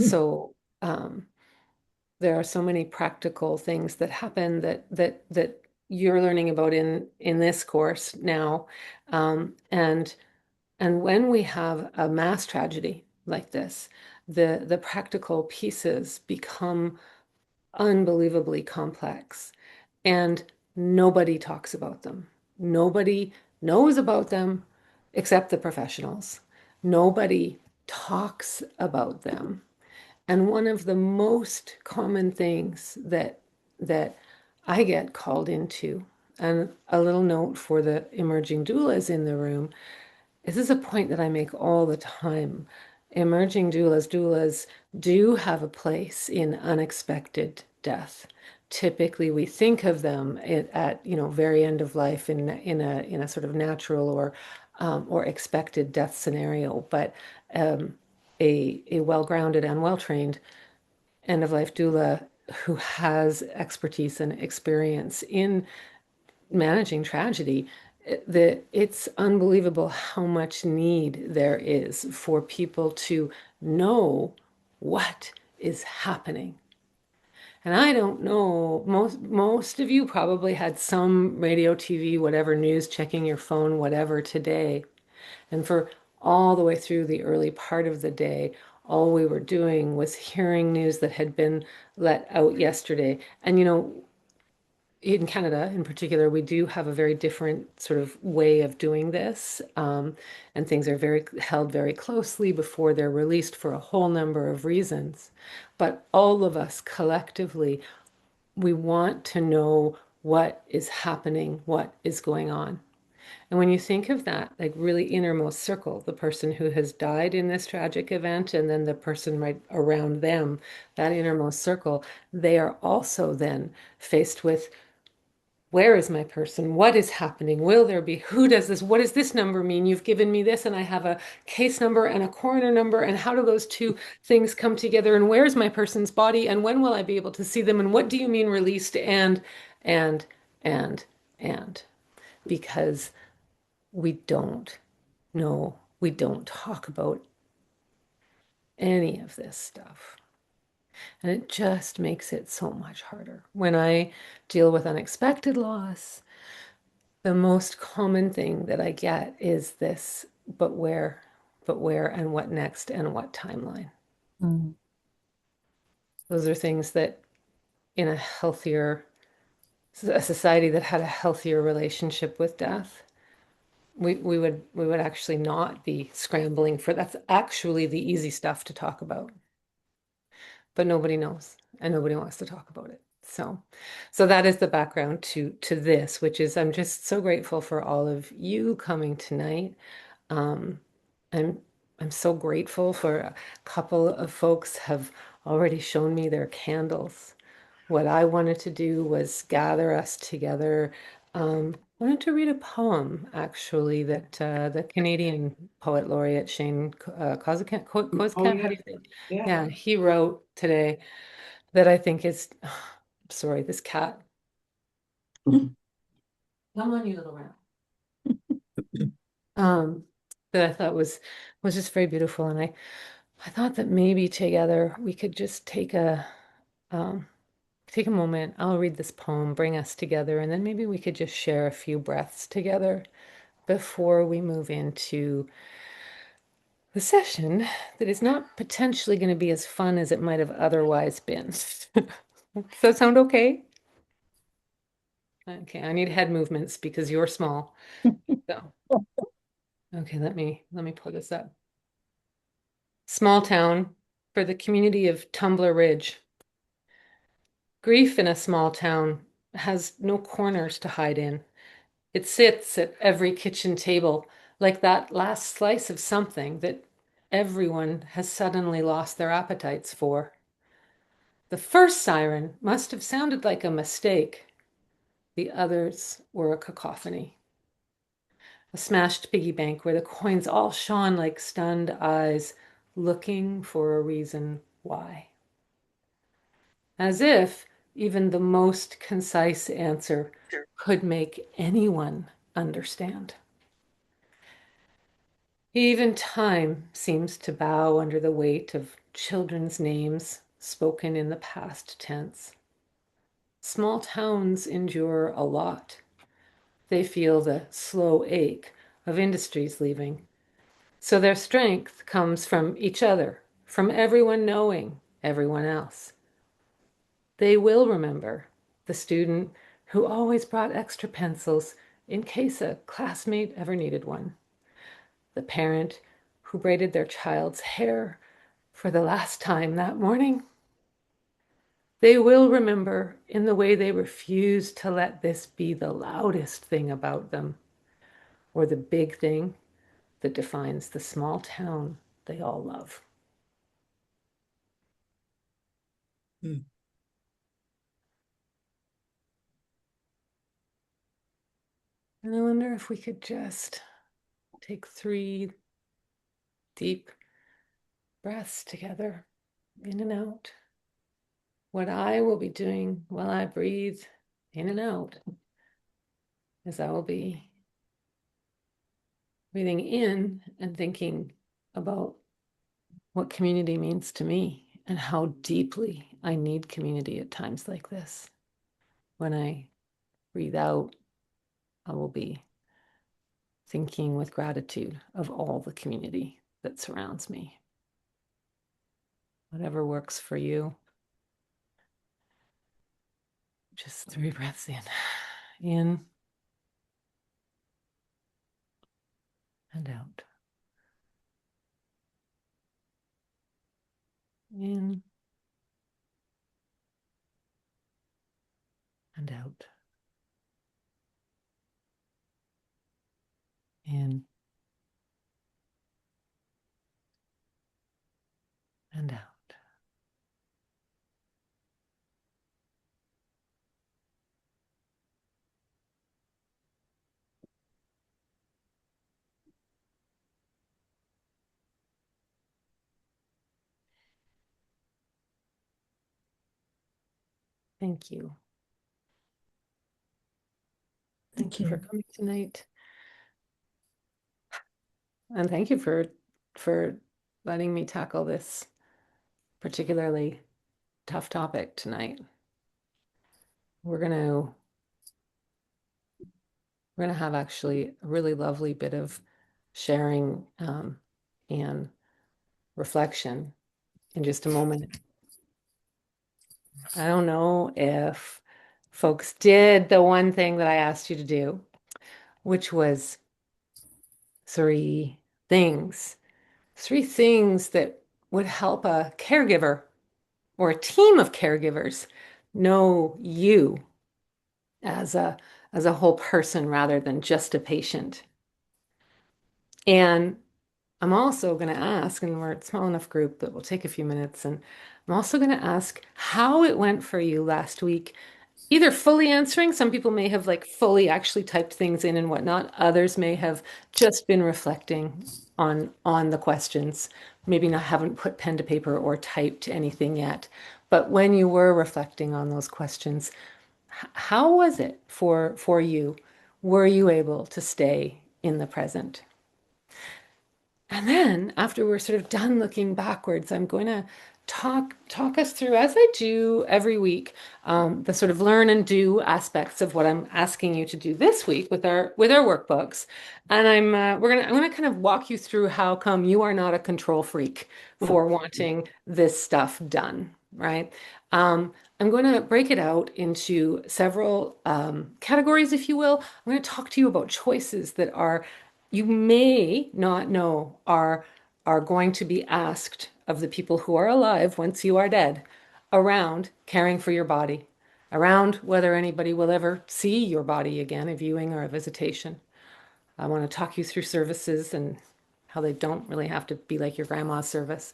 So there are so many practical things that happen that you're learning about in this course now. And when we have a mass tragedy like this, the practical pieces become unbelievably complex, and nobody talks about them. Nobody knows about them except the professionals. Nobody talks about them. And one of the most common things that I get called into, and a little note for the emerging doulas in the room, this is a point that I make all the time. Emerging doulas do have a place in unexpected death. Typically, we think of them at very end of life in a sort of natural or expected death scenario. But a well-grounded and well-trained end of life doula who has expertise and experience in managing tragedy, it's unbelievable how much need there is for people to know what is happening. And I don't know, most of you probably had some radio, TV, whatever news, checking your phone, whatever today. And for all the way through the early part of the day, all we were doing was hearing news that had been let out yesterday. And in Canada, in particular, we do have a very different sort of way of doing this, and things are very held very closely before they're released for a whole number of reasons. But all of us collectively, we want to know what is happening, what is going on. And when you think of that, like really innermost circle, the person who has died in this tragic event, and then the person right around them, that innermost circle, they are also then faced with, where is my person? What is happening? Will there be? Who does this? What does this number mean? You've given me this, and I have a case number and a coroner number. And how do those two things come together? And where's my person's body? And when will I be able to see them? And what do you mean released? And, and, and, because we don't know, we don't talk about any of this stuff. And it just makes it so much harder. When I deal with unexpected loss, the most common thing that I get is this, but where, and what next, and what timeline. Mm. Those are things that in a society that had a healthier relationship with death, we would actually not be scrambling for. That's actually the easy stuff to talk about, but nobody knows and nobody wants to talk about it. So that is the background to this, which is I'm just so grateful for all of you coming tonight. Um, I'm I'm so grateful for a couple of folks have already shown me their candles. What I wanted to do was gather us together. I wanted to read a poem, actually, that the Canadian poet laureate Shane Oh Koskett, how do yeah, you say? yeah. Yeah, he wrote today that I think is, sorry, this cat. Come on, you little rat. Um, that I thought was just very beautiful, and I thought that maybe together we could just um, take a moment. I'll read this poem, bring us together, and then maybe we could just share a few breaths together before we move into the session that is not potentially going to be as fun as it might have otherwise been. Does that sound okay? Okay, I need head movements because you're small. So, okay, let me pull this up. Small town for the community of Tumbler Ridge. Grief in a small town has no corners to hide in. It sits at every kitchen table like that last slice of something that everyone has suddenly lost their appetites for. The first siren must have sounded like a mistake. The others were a cacophony. A smashed piggy bank where the coins all shone like stunned eyes, looking for a reason why. As if even the most concise answer could make anyone understand. Even time seems to bow under the weight of children's names spoken in the past tense. Small towns endure a lot. They feel the slow ache of industries leaving. So their strength comes from each other, from everyone knowing everyone else. They will remember the student who always brought extra pencils in case a classmate ever needed one. The parent who braided their child's hair for the last time that morning. They will remember in the way they refused to let this be the loudest thing about them, or the big thing that defines the small town they all love. Mm. And I wonder if we could just take 3 deep breaths together, in and out. What I will be doing while I breathe in and out is I will be breathing in and thinking about what community means to me and how deeply I need community at times like this. When I breathe out, I will be thinking with gratitude of all the community that surrounds me. Whatever works for you. Just 3 breaths in and out. In and out. In and out. Thank you. Thank you for coming tonight. And thank you for letting me tackle this particularly tough topic tonight. We're gonna have actually a really lovely bit of sharing and reflection in just a moment. I don't know if folks did the one thing that I asked you to do, which was 3 things. 3 things that would help a caregiver or a team of caregivers know you as a whole person rather than just a patient. And I'm also going to ask, and we're a small enough group that will take a few minutes, and I'm also going to ask how it went for you last week, either fully answering, some people may have like fully actually typed things in and whatnot, others may have just been reflecting on the questions, maybe not haven't put pen to paper or typed anything yet. But when you were reflecting on those questions, how was it for you? Were you able to stay in the present? And then after we're sort of done looking backwards, I'm going to talk us through, as I do every week, the sort of learn and do aspects of what I'm asking you to do this week with our workbooks. And I'm gonna kind of walk you through how come you are not a control freak for wanting this stuff done, right? I'm going to break it out into several categories, if you will. I'm going to talk to you about choices that are you may not know are going to be asked of the people who are alive once you are dead around caring for your body, around whether anybody will ever see your body again, a viewing or a visitation. I want to talk you through services and how they don't really have to be like your grandma's service.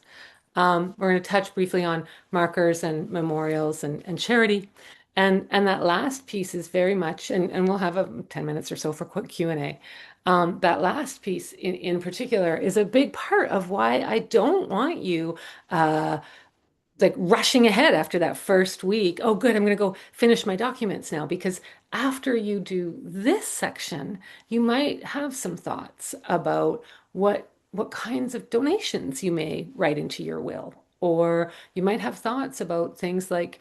We're going to touch briefly on markers and memorials and charity. And that last piece is very much, and we'll have 10 minutes or so for quick Q&A. That last piece in particular is a big part of why I don't want you like rushing ahead after that first week. Oh, good, I'm going to go finish my documents now. Because after you do this section, you might have some thoughts about what kinds of donations you may write into your will or you might have thoughts about things like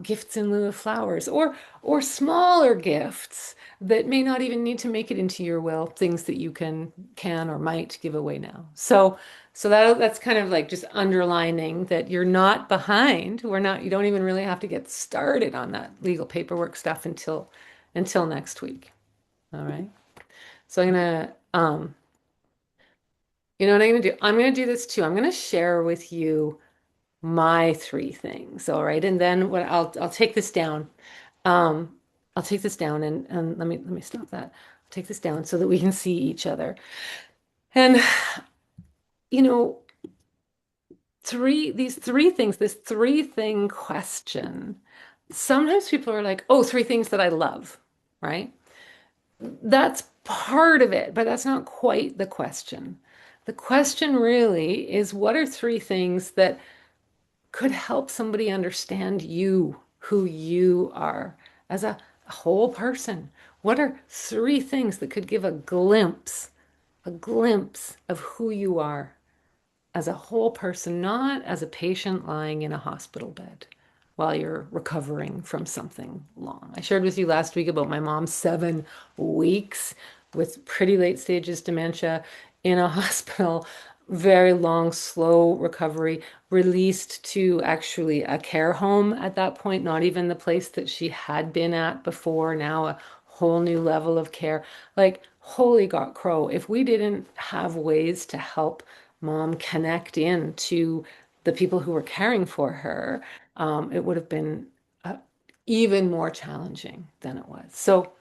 gifts in lieu of flowers, or smaller gifts that may not even need to make it into your will, things that you can or might give away now. So that's kind of like just underlining that you're not behind. You don't even really have to get started on that legal paperwork stuff until next week. All right. So I'm gonna you know what I'm gonna do? I'm gonna do this too. I'm gonna share with you my three things. All right. And then what I'll take this down. Um, I'll take this down and let me stop that. I'll take this down so that we can see each other. And you know, these three things, this three thing question. Sometimes people are like, oh, three things that I love, right? That's part of it, but that's not quite the question. The question really is, what are three things that could help somebody understand you, who you are as a whole person? What are three things that could give a glimpse of who you are as a whole person, not as a patient lying in a hospital bed while you're recovering from something long. I shared with you last week about my mom's 7 weeks with pretty late stages dementia in a hospital, very long, slow recovery, released to actually a care home at that point, not even the place that she had been at before, now a whole new level of care. Like, holy God, crow, if we didn't have ways to help mom connect in to the people who were caring for her, it would have been uh, even more challenging than it was. So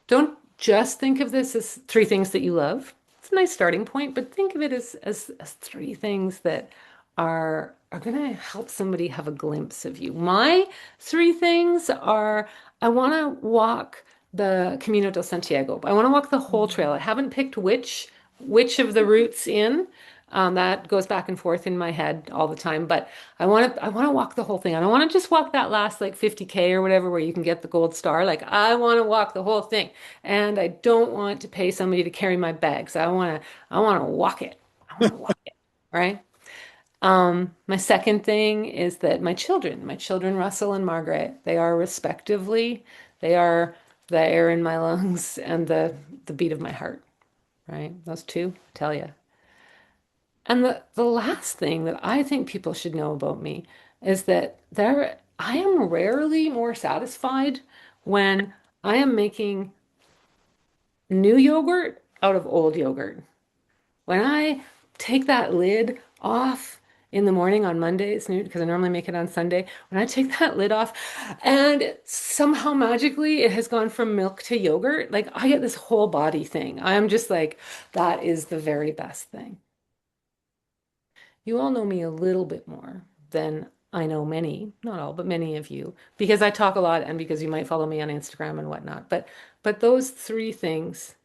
don't just think of this as three things that you love. It's a nice starting point, but think of it as three things that are going to help somebody have a glimpse of you. My three things are I want to walk the Camino de Santiago. I want to walk the whole trail. I haven't picked which of the routes in. That goes back and forth in my head all the time, but I want to walk the whole thing. I don't want to just walk that last like 50K or whatever where you can get the gold star. Like I want to walk the whole thing, and I don't want to pay somebody to carry my bags. I want to walk it. I want to walk it, right? My second thing is that my children Russell and Margaret, they are respectively, they are the air in my lungs and the beat of my heart, right? Those two, tell you. And the last thing that I think people should know about me is that I am rarely more satisfied when I am making new yogurt out of old yogurt. When I take that lid off in the morning on Mondays, because I normally make it on Sunday, when I take that lid off and somehow magically it has gone from milk to yogurt, like I get this whole body thing. I'm just like, that is the very best thing. You all know me a little bit more than I know many, not all, but many of you, because I talk a lot and because you might follow me on Instagram and whatnot. But those three things,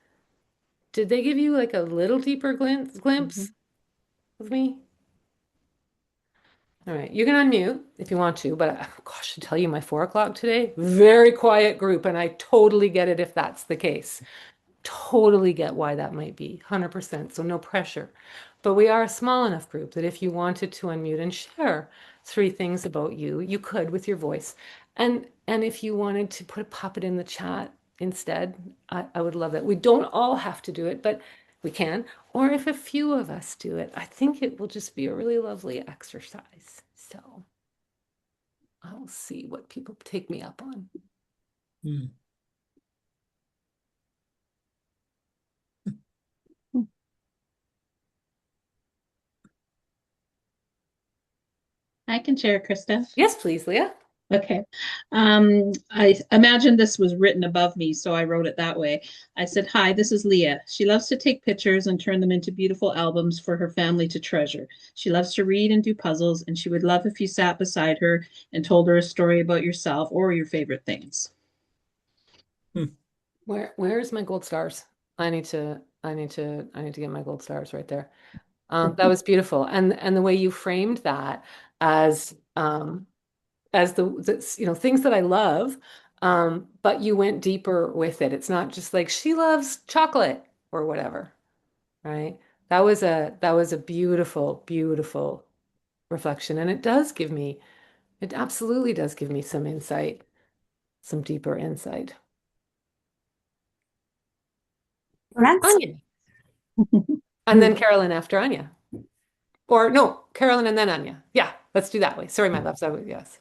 did they give you like a little deeper glimpse Mhm. of me? All right, you can unmute if you want to, but gosh, to tell you my 4 o'clock today, very quiet group, and I totally get it if that's the case. Totally get why that might be, 100%. So no pressure. But we are a small enough group that if you wanted to unmute and share three things about you, you could with your voice. And if you wanted to pop it in the chat instead, I would love that. We don't all have to do it, but we can. Or if a few of us do it, I think it will just be a really lovely exercise. So I'll see what people take me up on. Mm. I can share, Krista. Yes, please, Leah. Okay. I imagine this was written above me, so I wrote it that way. I said, "Hi, this is Leah. She loves to take pictures and turn them into beautiful albums for her family to treasure. She loves to read and do puzzles, and she would love if you sat beside her and told her a story about yourself or your favorite things." Mm. Where's my gold stars? I need to get my gold stars right there. That was beautiful. And the way you framed that as the things that I love, but you went deeper with it. It's not just like she loves chocolate or whatever, right? That was a beautiful, beautiful reflection. And it does give me, it absolutely does give me some insight, some deeper insight. Congrats. Anya. And then Carolyn after Anya. Or no, Carolyn and then Anya. Yeah, let's do that way. Sorry, my loves. I would, yes.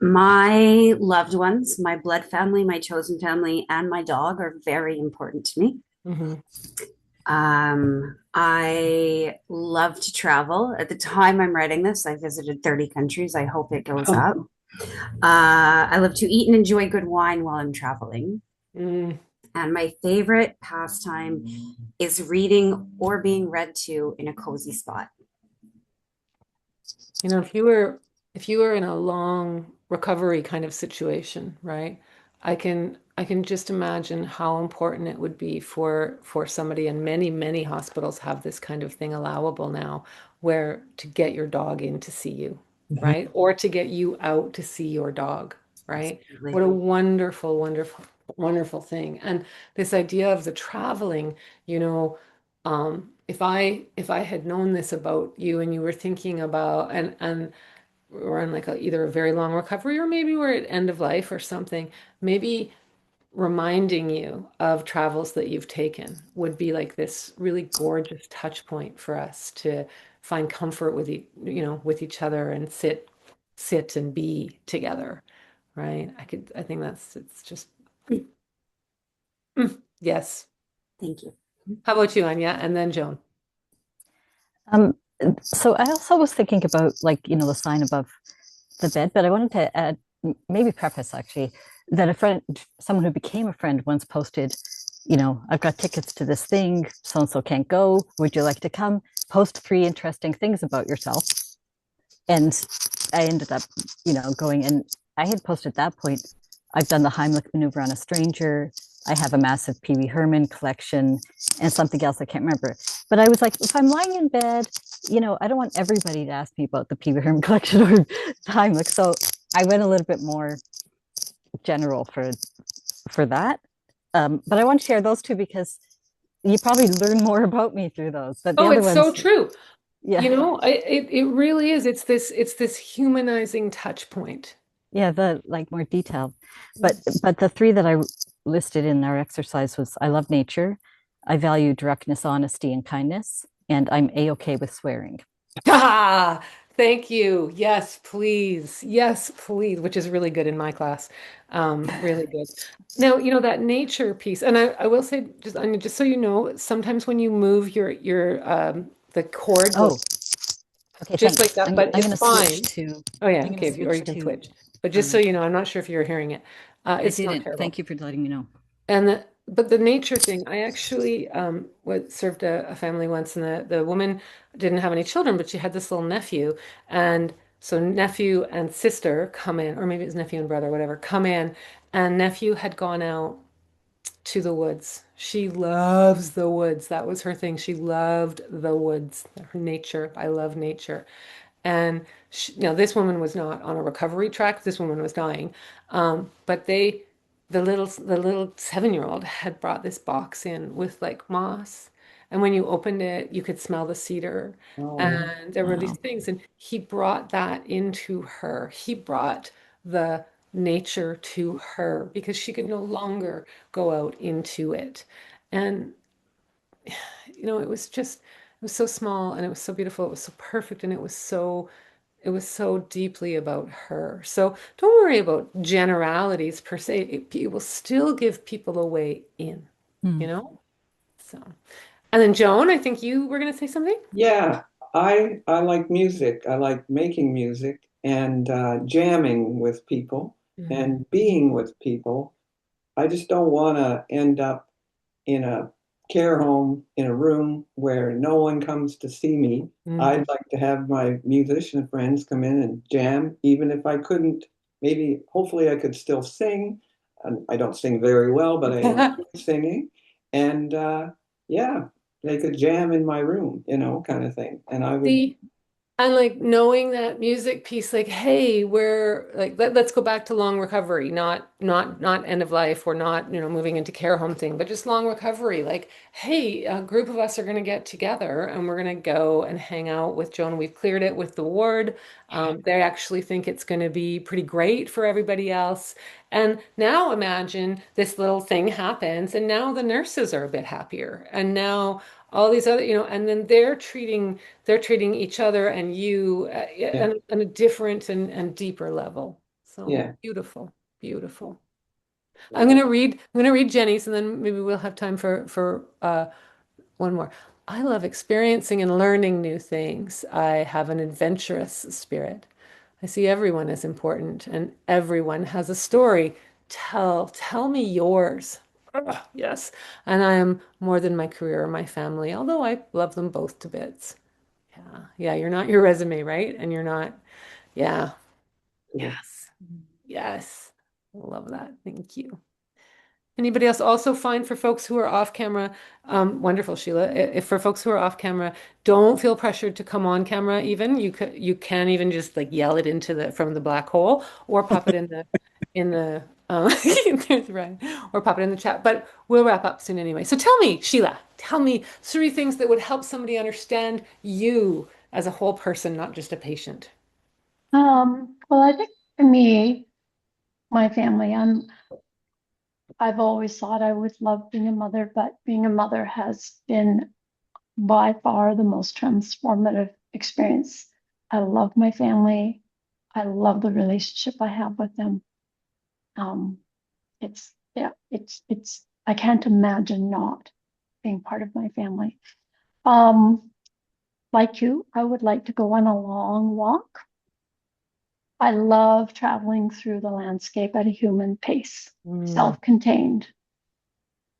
My loved ones, my blood family, my chosen family, and my dog are very important to me. Hmm. I love to travel. At the time I'm writing this, I visited 30 countries. I hope it goes Oh. up. I love to eat and enjoy good wine while I'm traveling. Mm. And my favorite pastime is reading or being read to in a cozy spot. You know, if you were in a long recovery kind of situation, right? I can just imagine how important it would be for somebody, and many hospitals have this kind of thing allowable now, where to get your dog in to see you, Mhm. right? Or to get you out to see your dog, right? Absolutely. What a wonderful, wonderful, wonderful thing. And this idea of the traveling, you know, if I had known this about you and you were thinking about and we're in like either a very long recovery or maybe we're at end of life or something, maybe reminding you of travels that you've taken would be like this really gorgeous touch point for us to find comfort with with each other and sit and be together, right? I think it's just yes. Thank you. How about you, Anya? And then Joan. Um, so I also was thinking about like, the sign above the bed, but I wanted to add, maybe preface actually, that a friend, someone who became a friend once posted, I've got tickets to this thing, so and so can't go. Would you like to come? Post 3 interesting things about yourself. And I ended up, going, and I had posted at that point, I've done the Heimlich maneuver on a stranger. I have a massive Pee Wee Herman collection and something else I can't remember. But I was like, if I'm lying in bed, I don't want everybody to ask me about the Pee Wee Herman collection or Heimlich. So I went a little bit more general for that. But I want to share those two because you probably learn more about me through those. But the Oh, other it's so ones, true. yeah, It really is. It's this humanizing touch point. yeah, the like more detailed. But the three that I listed in our exercise was I love nature, I value directness, honesty, and kindness, and I'm a-okay with swearing. Ah, thank you. Yes, please. Yes, please, which is really good in my class. Really good. Now, that nature piece, and I will say, just so you know, sometimes when you move the cord goes Oh, okay, just like thanks. that, but I'm it's gonna switch fine. to Oh yeah, I'm gonna okay, or switch you can to switch. But just so um you know, I'm not sure if you're hearing it. I It's not didn't. terrible. Thank you for letting me know. But the nature thing, I actually served a family once, and the woman didn't have any children, but she had this little nephew, and so nephew and sister come in, or maybe it was nephew and brother, whatever, come in, and nephew had gone out to the woods. She loves the woods. That was her thing. She loved the woods, her nature. I love nature. And this woman was not on a recovery track. This woman was dying. But the little 7-year-old had brought this box in with like moss. And when you opened it, you could smell the cedar. Oh, And there were these Wow. things. And he brought that into her. He brought the nature to her because she could no longer go out into it. And it was so small and it was so beautiful. It was so perfect and it was so deeply about her. So don't worry about generalities per se. It will still give people a way in, you Hmm. know? So, and then Joan, I think you were going to say something. yeah. I like music. I like making music and jamming with people Mm. and being with people. I just don't want to end up in a care home in a room where no one comes to see me. Mm. I'd like to have my musician friends come in and jam, even if I couldn't. Maybe, hopefully, I could still sing. I don't sing very well, but I enjoy singing. And yeah, they could jam in my room, kind of thing. And I would See, And like knowing that music piece, like, hey, we're like, let's go back to long recovery, not end of life or not, moving into care home thing, but just long recovery. Like, hey, a group of us are going to get together and we're going to go and hang out with Joan. We've cleared it with the ward. They actually think it's going to be pretty great for everybody else. And now imagine this little thing happens, and now the nurses are a bit happier. And now all these other, and then they're treating each other and you Yeah, on a different and deeper level. So yeah. beautiful, beautiful. I'm gonna read Jenny's, and then maybe we'll have time for one more. I love experiencing and learning new things. I have an adventurous spirit. I see everyone as important, and everyone has a story. Tell me yours. Ugh, yes. And I am more than my career or my family, although I love them both to bits. Yeah. Yeah, you're not your resume, right? And you're not, yeah. Cool. Yes. Yes. Love that. Thank you. Anybody else also fine for folks who are off camera? Wonderful, Sheila. If for folks who are off camera, don't feel pressured to come on camera even. You can even just like yell it into the from the black hole or pop it in the there's right or pop it in the chat. But we'll wrap up soon anyway. So tell me, Sheila, tell me 3 things that would help somebody understand you as a whole person, not just a patient. Well, I think for me, my family, I've always thought I would love being a mother, but being a mother has been by far the most transformative experience. I love my family. I love the relationship I have with them. Um, yeah, I can't imagine not being part of my family. Um, like you, I would like to go on a long walk. I love traveling through the landscape at a human pace, Mm. self-contained.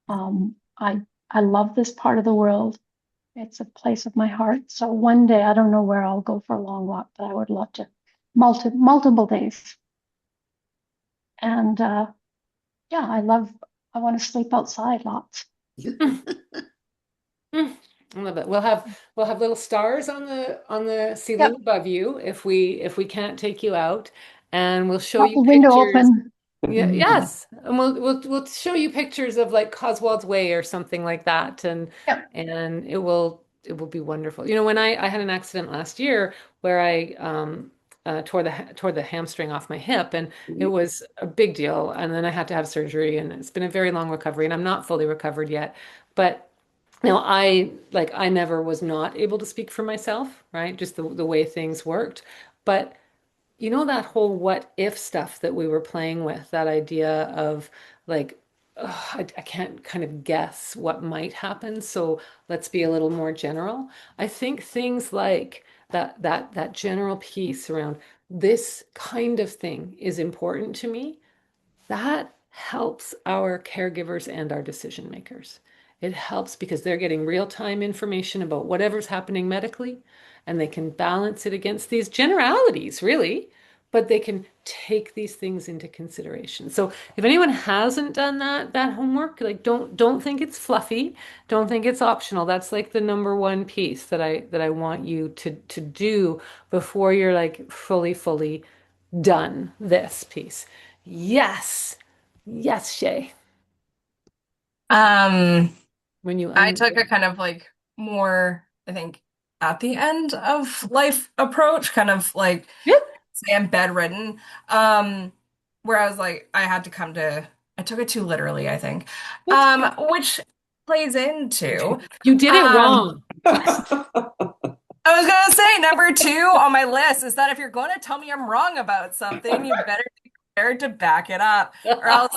Um, I I love this part of the world. It's a place of my heart. So one day, I don't know where I'll go for a long walk, but I would love to multiple days. And yeah, I want to sleep outside lots. Mm, I love it. We'll have little stars on the ceiling Yep, above you if we can't take you out, and we'll show got you the window pictures. open. Yeah, yes, and we'll show you pictures of like Coswald's Way or something like that, and Yep. and it will be wonderful. When I had an accident last year where I tore the hamstring off my hip, and it was a big deal, and then I had to have surgery, and it's been a very long recovery, and I'm not fully recovered yet, but. Now, I never was not able to speak for myself, right? Just the way things worked. But that whole what if stuff that we were playing with, that idea of like, ugh, I can't kind of guess what might happen. So let's be a little more general. I think things like that general piece around this kind of thing is important to me. That helps our caregivers and our decision makers. It helps because they're getting real-time information about whatever's happening medically, and they can balance it against these generalities, really, but they can take these things into consideration. So if anyone hasn't done that homework, like don't think it's fluffy, don't think it's optional. That's like the number one piece that I want you to do before you're like fully done this piece. Yes. Yes, Shay. Um, When you I un took a kind of like more, I think, at the end of life approach, kind of like Yep. say I'm bedridden. Um, where I was like, I had to come to, I took it too literally, I think. That's Which plays into, you did it um, wrong. I was gonna say number two on my list is that if you're going to tell me I'm wrong about something, you better be prepared to back it up, or else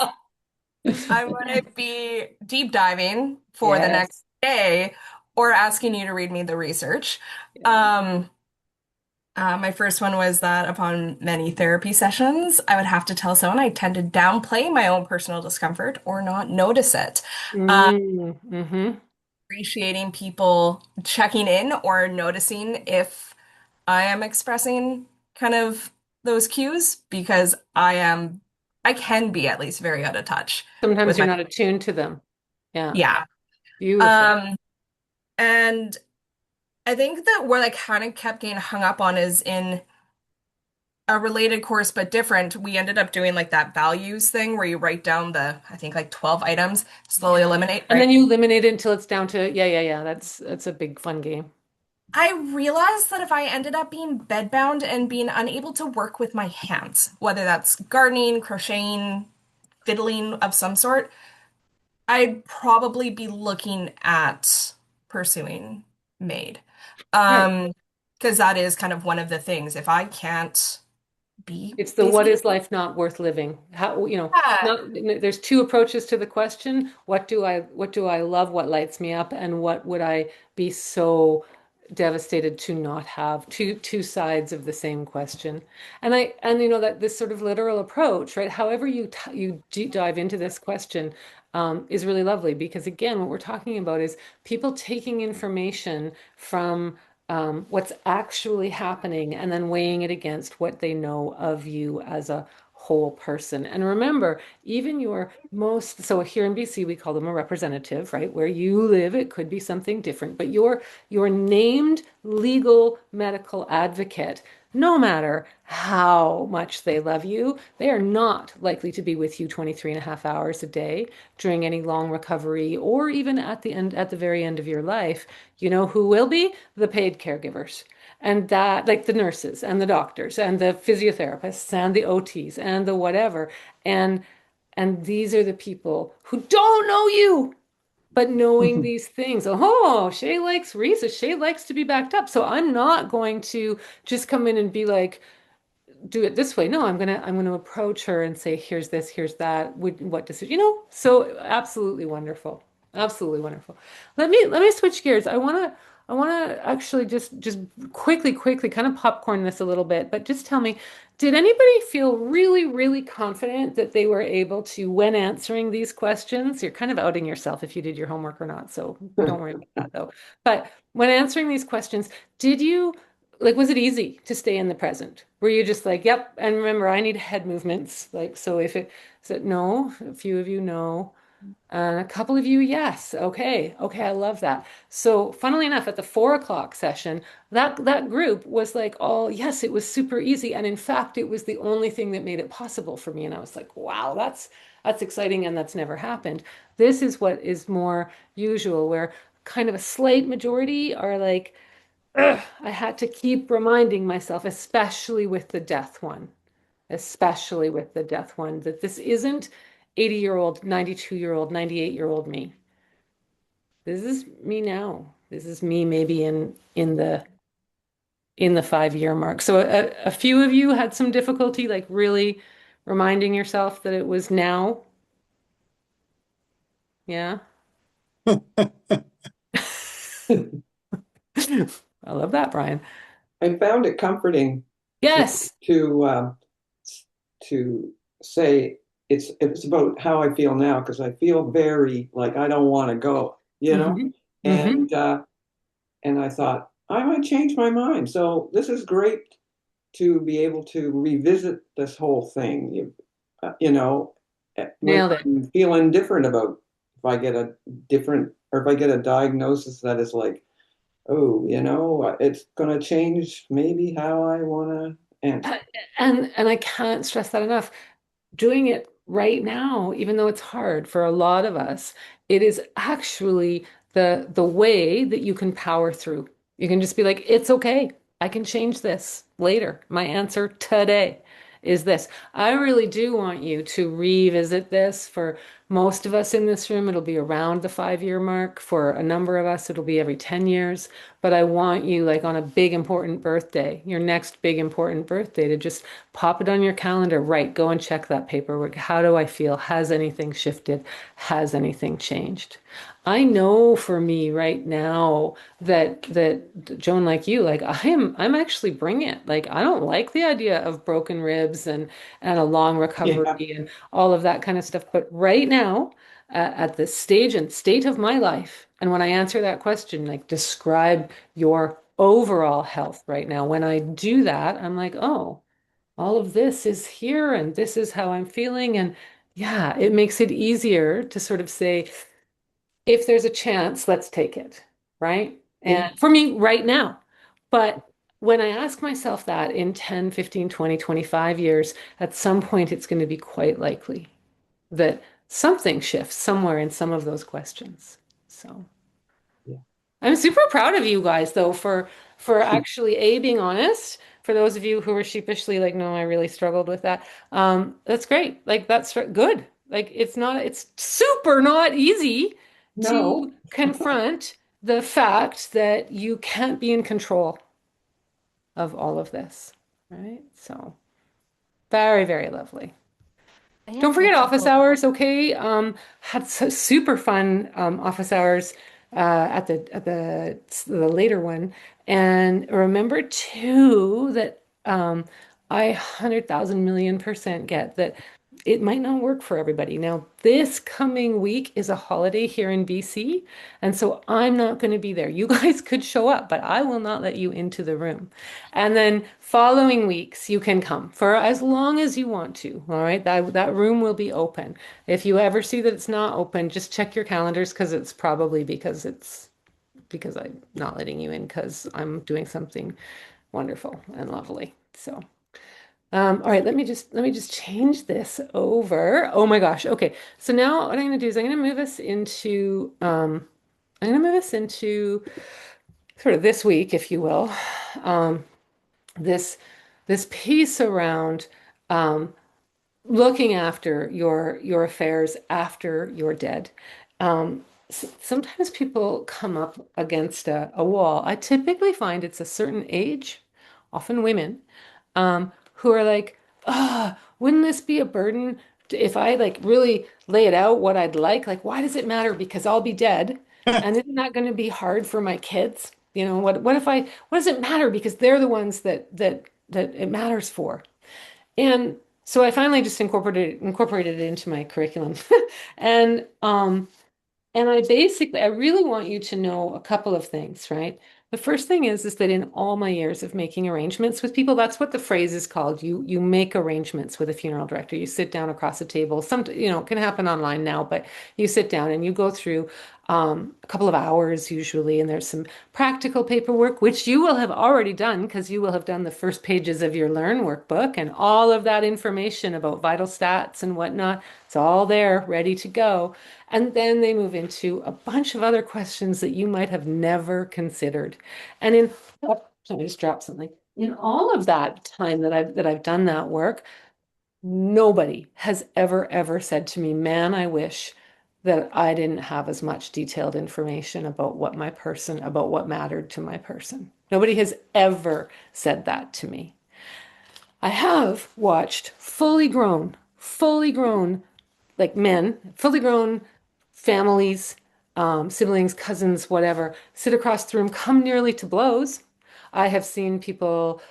I'm going to be deep diving for the next Yes. day or asking you to read me the research. Yeah. Um, my first one was that upon many therapy sessions, I would have to tell someone I tend to downplay my own personal discomfort or not notice it. Mm-hmm. Appreciating people checking in or noticing if I am expressing kind of those cues because I can be at least very out of touch Sometimes with you're my, not attuned to them. Yeah. yeah. Beautiful. Um, and I think that where I kind of kept getting hung up on is in a related course but different. We ended up doing like that values thing where you write down the, I think like 12 items, slowly Yeah. eliminate, And right? then you eliminate it until it's down to, yeah, yeah, yeah. That's a big fun game. I realized that if I ended up being bedbound and being unable to work with my hands, whether that's gardening, crocheting, fiddling of some sort, I'd probably be looking at pursuing maid. Right. Um, because that is kind of one of the things. If I can't be It's the what basically, is life not worth living? How, yeah, not, there's two approaches to the question. What do I love? What lights me up? And what would I be so devastated to not have? Two sides of the same question. And that this sort of literal approach, right? However you deep dive into this question, is really lovely because again, what we're talking about is people taking information from what's actually happening and then weighing it against what they know of you as a whole person. And remember, even so here in BC, we call them a representative, right? Where you live, it could be something different, but your named legal medical advocate, no matter how much they love you, they are not likely to be with you 23 and a half hours a day during any long recovery or even at the very end of your life. You know who will be? The paid caregivers. And that, like the nurses and the doctors and the physiotherapists and the OTs and the whatever. And and these are the people who don't know you, but knowing these things. Oh, Shay likes Risa. Shay likes to be backed up. So I'm not going to just come in and be like, do it this way. No, I'm gonna approach her and say, here's this, here's that. What decision, So absolutely wonderful. Absolutely wonderful. Let me switch gears. I wanna actually just quickly kind of popcorn this a little bit, but just tell me, did anybody feel really, really confident that they were able to, when answering these questions, you're kind of outing yourself if you did your homework or not, so don't worry about that though. But when answering these questions, did you like, was it easy to stay in the present? Were you just like, yep, and remember, I need head movements. Like, so if it said no, a few of you no, and a couple of you yes. Okay, okay, I love that. So, funnily enough, at the 4 o'clock session, that group was like, all yes, it was super easy, and in fact, it was the only thing that made it possible for me. And I was like, wow, that's exciting, and that's never happened. This is what is more usual, where kind of a slight majority are like, ugh, I had to keep reminding myself, especially with the death one, that this isn't 80-year-old, 92-year-old, 98-year-old me. This is me now. This is me maybe in the 5-year mark. So a few of you had some difficulty, like really reminding yourself that it was now. Yeah. I love that, Brian. I found it comforting to Yes. to to say it's about how I feel now because I feel very like I don't want to go, Hmm. Hmm. and and I thought I might change my mind. So this is great to be able to revisit this whole thing. When Nailed it. I'm feeling different about if I get a different or if I get a diagnosis that is like, oh, it's going to change maybe how I want to answer. Uh, and I can't stress that enough. Doing it right now, even though it's hard for a lot of us, it is actually the way that you can power through. You can just be like, it's okay. I can change this later. My answer today is this. I really do want you to revisit this. For most of us in this room, it'll be around the 5-year mark. For a number of us, it'll be every 10 years. But I want you, like on a big important birthday, your next big important birthday, to just pop it on your calendar. Right, go and check that paperwork. How do I feel? Has anything shifted? Has anything changed? I know for me right now that Joan, like you, like I'm actually bringing it. Like I don't like the idea of broken ribs and a long Yeah. recovery and all of that kind of stuff. But right now, at this stage and state of my life, and when I answer that question, like describe your overall health right now. When I do that, I'm like, oh, all of this is here and this is how I'm feeling. And yeah, it makes it easier to sort of say, if there's a chance, let's take it, right? And for me right now. But when I ask myself that in 10, 15, 20, 25 years, at some point it's going to be quite likely that something shifts somewhere in some of those questions. So Yeah. I'm super proud of you guys though for actually being honest. For those of you who were sheepishly like, no, I really struggled with that. That's great. Like that's good. Like it's super not easy No, to confront the fact that you can't be in control of all of this, right? So very, very lovely. Yeah, Don't forget thank you office both. hours, okay? Had super fun office hours at the later one, and remember too that I 100,000 million% get that it might not work for everybody. Now, this coming week is a holiday here in BC, and so I'm not going to be there. You guys could show up, but I will not let you into the room. And then following weeks, you can come for as long as you want to. All right, that room will be open. If you ever see that it's not open, just check your calendars because it's probably because I'm not letting you in because I'm doing something wonderful and lovely. So. All right, let me just change this over. Oh my gosh. Okay. So now what I'm going to do is I'm going to move us into sort of this week, if you will. Um, this this piece around um, looking after your affairs after you're dead. Sometimes people come up against a wall. I typically find it's a certain age, often women, who are like, ah, wouldn't this be a burden if I like really lay it out what I'd like? Like, why does it matter? Because I'll be dead, and isn't that going to be hard for my kids? You know, what does it matter? Because they're the ones that it matters for. And so I finally just incorporated it into my curriculum. And and I really want you to know a couple of things, right? The first thing is that in all my years of making arrangements with people, that's what the phrase is called. You make arrangements with a funeral director. You sit down across a table. It can happen online now, but you sit down and you go through a couple of hours usually, and there's some practical paperwork, which you will have already done because you will have done the first pages of your Learn workbook and all of that information about vital stats and whatnot. It's all there, ready to go. And then they move into a bunch of other questions that you might have never considered. And I just dropped something. In all of that time that I've done that work, nobody has ever said to me, man, I wish that I didn't have as much detailed information about about what mattered to my person. Nobody has ever said that to me. I have watched fully grown like men, fully grown families, siblings, cousins, whatever, sit across the room, come nearly to blows. I have seen people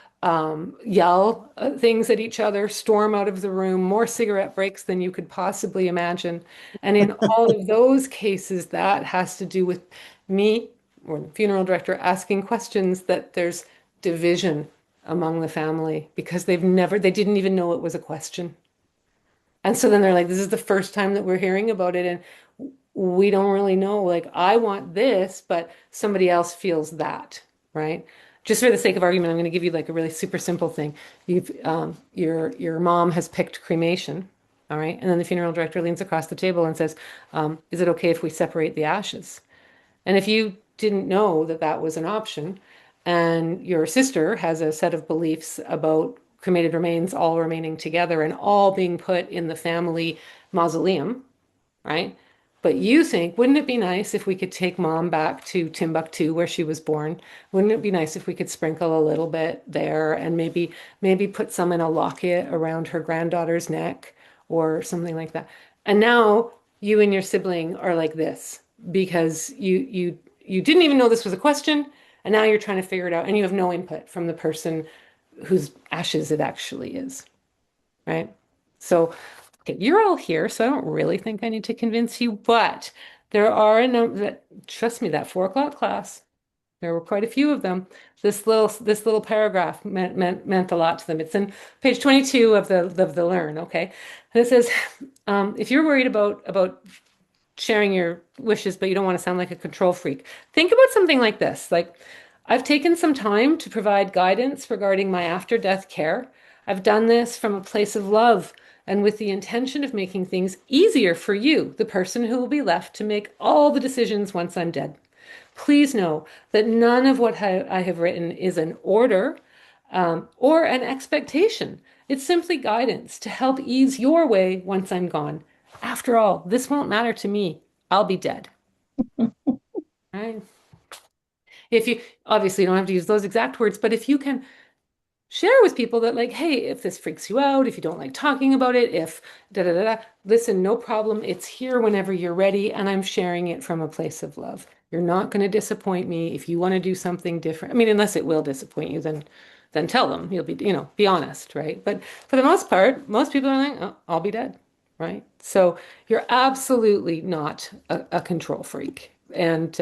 yell things at each other, storm out of the room, more cigarette breaks than you could possibly imagine. And in all of those cases, that has to do with me or the funeral director asking questions that there's division among the family because they didn't even know it was a question. And so then they're like, this is the first time that we're hearing about it, and we don't really know. Like, I want this, but somebody else feels that, right? Just for the sake of argument, I'm going to give you like a really super simple thing. Your mom has picked cremation, all right? And then the funeral director leans across the table and says, is it okay if we separate the ashes? And if you didn't know that that was an option, and your sister has a set of beliefs about cremated remains all remaining together and all being put in the family mausoleum, right? But you think, wouldn't it be nice if we could take mom back to Timbuktu where she was born? Wouldn't it be nice if we could sprinkle a little bit there and maybe put some in a locket around her granddaughter's neck or something like that? And now you and your sibling are like this because you didn't even know this was a question, and now you're trying to figure it out, and you have no input from the person whose ashes it actually is, right? So, okay, you're all here, so I don't really think I need to convince you, but there are a number that, trust me, that 4 o'clock class, there were quite a few of them. This little paragraph meant a lot to them. It's in page 22 of the Learn, okay? And it says, if you're worried about sharing your wishes, but you don't want to sound like a control freak. Think about something like this. Like, I've taken some time to provide guidance regarding my after death care. I've done this from a place of love and with the intention of making things easier for you, the person who will be left to make all the decisions once I'm dead. Please know that none of what I have written is an order or an expectation. It's simply guidance to help ease your way once I'm gone. After all, this won't matter to me. I'll be dead. Right? If you obviously you don't have to use those exact words, but if you can share with people that, like, hey, if this freaks you out, if you don't like talking about it, if da da da da, listen, no problem. It's here whenever you're ready, and I'm sharing it from a place of love. You're not going to disappoint me if you want to do something different. I mean, unless it will disappoint you, then tell them. You'll be, be honest, right? But for the most part, most people are like, oh, I'll be dead, right? So you're absolutely not a control freak. And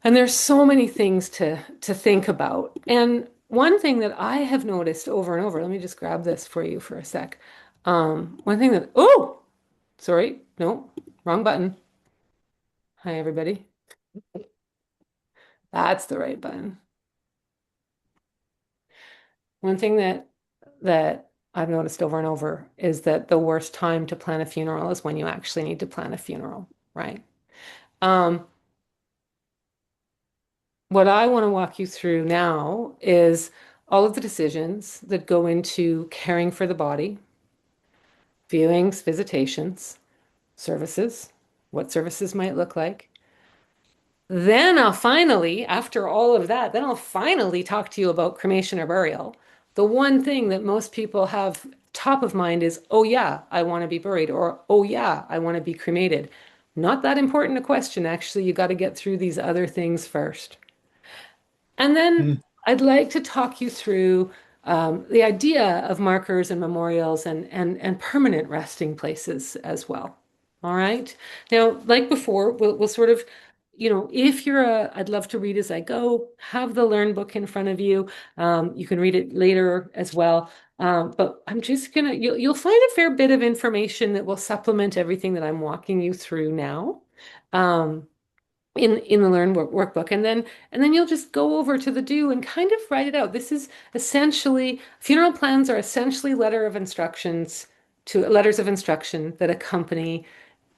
there's so many things to think about. And one thing that I have noticed over and over, let me just grab this for you for a sec. One thing that, oh, sorry, no, wrong button. Hi, everybody. That's the right button. One thing that I've noticed over and over is that the worst time to plan a funeral is when you actually need to plan a funeral, right? Um, what I want to walk you through now is all of the decisions that go into caring for the body, viewings, visitations, services, what services might look like. Then I'll finally, after all of that, then I'll finally talk to you about cremation or burial. The one thing that most people have top of mind is, oh yeah, I want to be buried, or oh yeah, I want to be cremated. Not that important a question, actually. You got to get through these other things first. And then Mm. I'd like to talk you through the idea of markers and memorials and permanent resting places as well. All right. Now, like before, we'll sort of, if you're I'd love to read as I go, have the Learn book in front of you. You can read it later as well. But I'm just gonna, you'll find a fair bit of information that will supplement everything that I'm walking you through now. Um, in the workbook, and then you'll just go over to the do and kind of write it out. This is essentially, funeral plans are essentially letters of instruction that accompany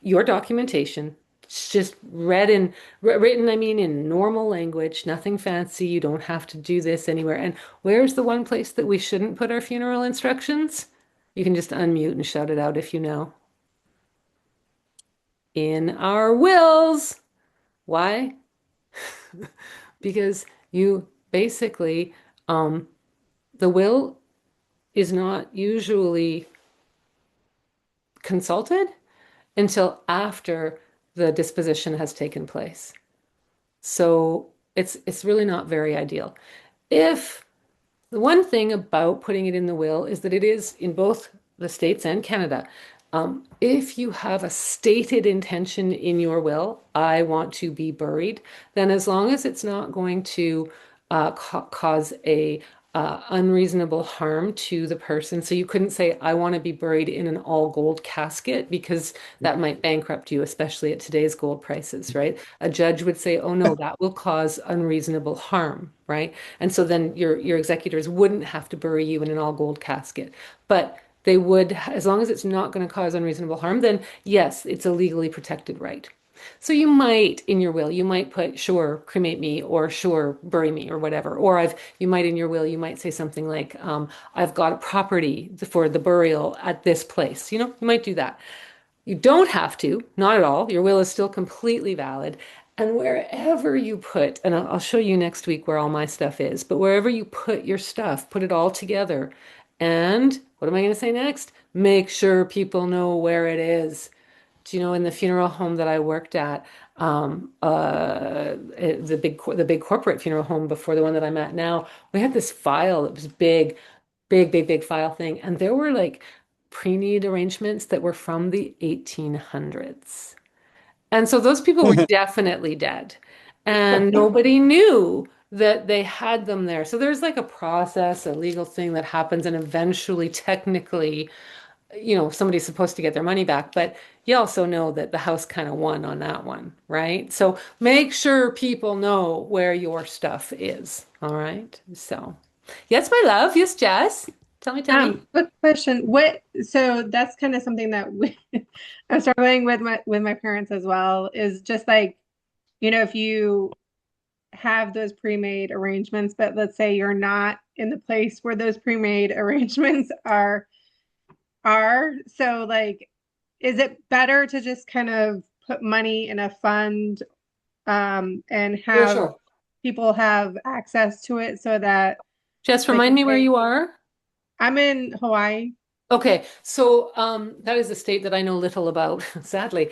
your documentation. It's just written, I mean, in normal language, nothing fancy. You don't have to do this anywhere. And where's the one place that we shouldn't put our funeral instructions? You can just unmute and shout it out if you know. In our wills. Why? Because you basically, the will is not usually consulted until after the disposition has taken place. So it's really not very ideal. If the one thing about putting it in the will is that it is in both the States and Canada. If you have a stated intention in your will, I want to be buried, then as long as it's not going to cause a unreasonable harm to the person. So you couldn't say, I want to be buried in an all gold casket because that might bankrupt you, especially at today's gold prices, right? A judge would say, oh no, that will cause unreasonable harm, right? And so then your executors wouldn't have to bury you in an all gold casket. But they would, as long as it's not going to cause unreasonable harm, then yes, it's a legally protected right. So you might, in your will, you might put, sure, cremate me, or sure, bury me, or whatever. Or you might, in your will, you might say something like, I've got a property for the burial at this place. You might do that. You don't have to, not at all. Your will is still completely valid. And wherever you put, and I'll show you next week where all my stuff is, but wherever you put your stuff, put it all together. And what am I going to say next? Make sure people know where it is. Do you know, in the funeral home that I worked at, the big corporate funeral home before the one that I'm at now, we had this file that was big, big, big, big file thing, and there were like pre-need arrangements that were from the 1800s. And so those people were definitely dead, and nobody knew that they had them there. So there's like a process, a legal thing that happens, and eventually, technically, somebody's supposed to get their money back, but you also know that the house kind of won on that one, right? So make sure people know where your stuff is. All right. So, yes, my love. Yes, Jess. Tell me. Quick question. So that's kind of something that I'm struggling with my parents as well, is just like, if you have those pre-made arrangements, but let's say you're not in the place where those pre-made arrangements are. So like, is it better to just kind of put money in a fund, and Sure, have sure. people have access to it so that Jess, they remind can me where pay? you are. I'm in Hawaii. Okay, so that is a state that I know little about, sadly.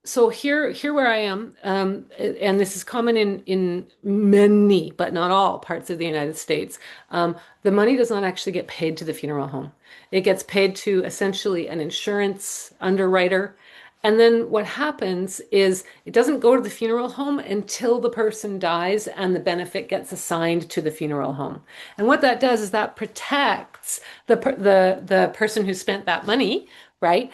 So here where I am, and this is common in many, but not all parts of the United States. The money does not actually get paid to the funeral home. It gets paid to essentially an insurance underwriter. And then what happens is it doesn't go to the funeral home until the person dies and the benefit gets assigned to the funeral home. And what that does is that protects the person who spent that money, right?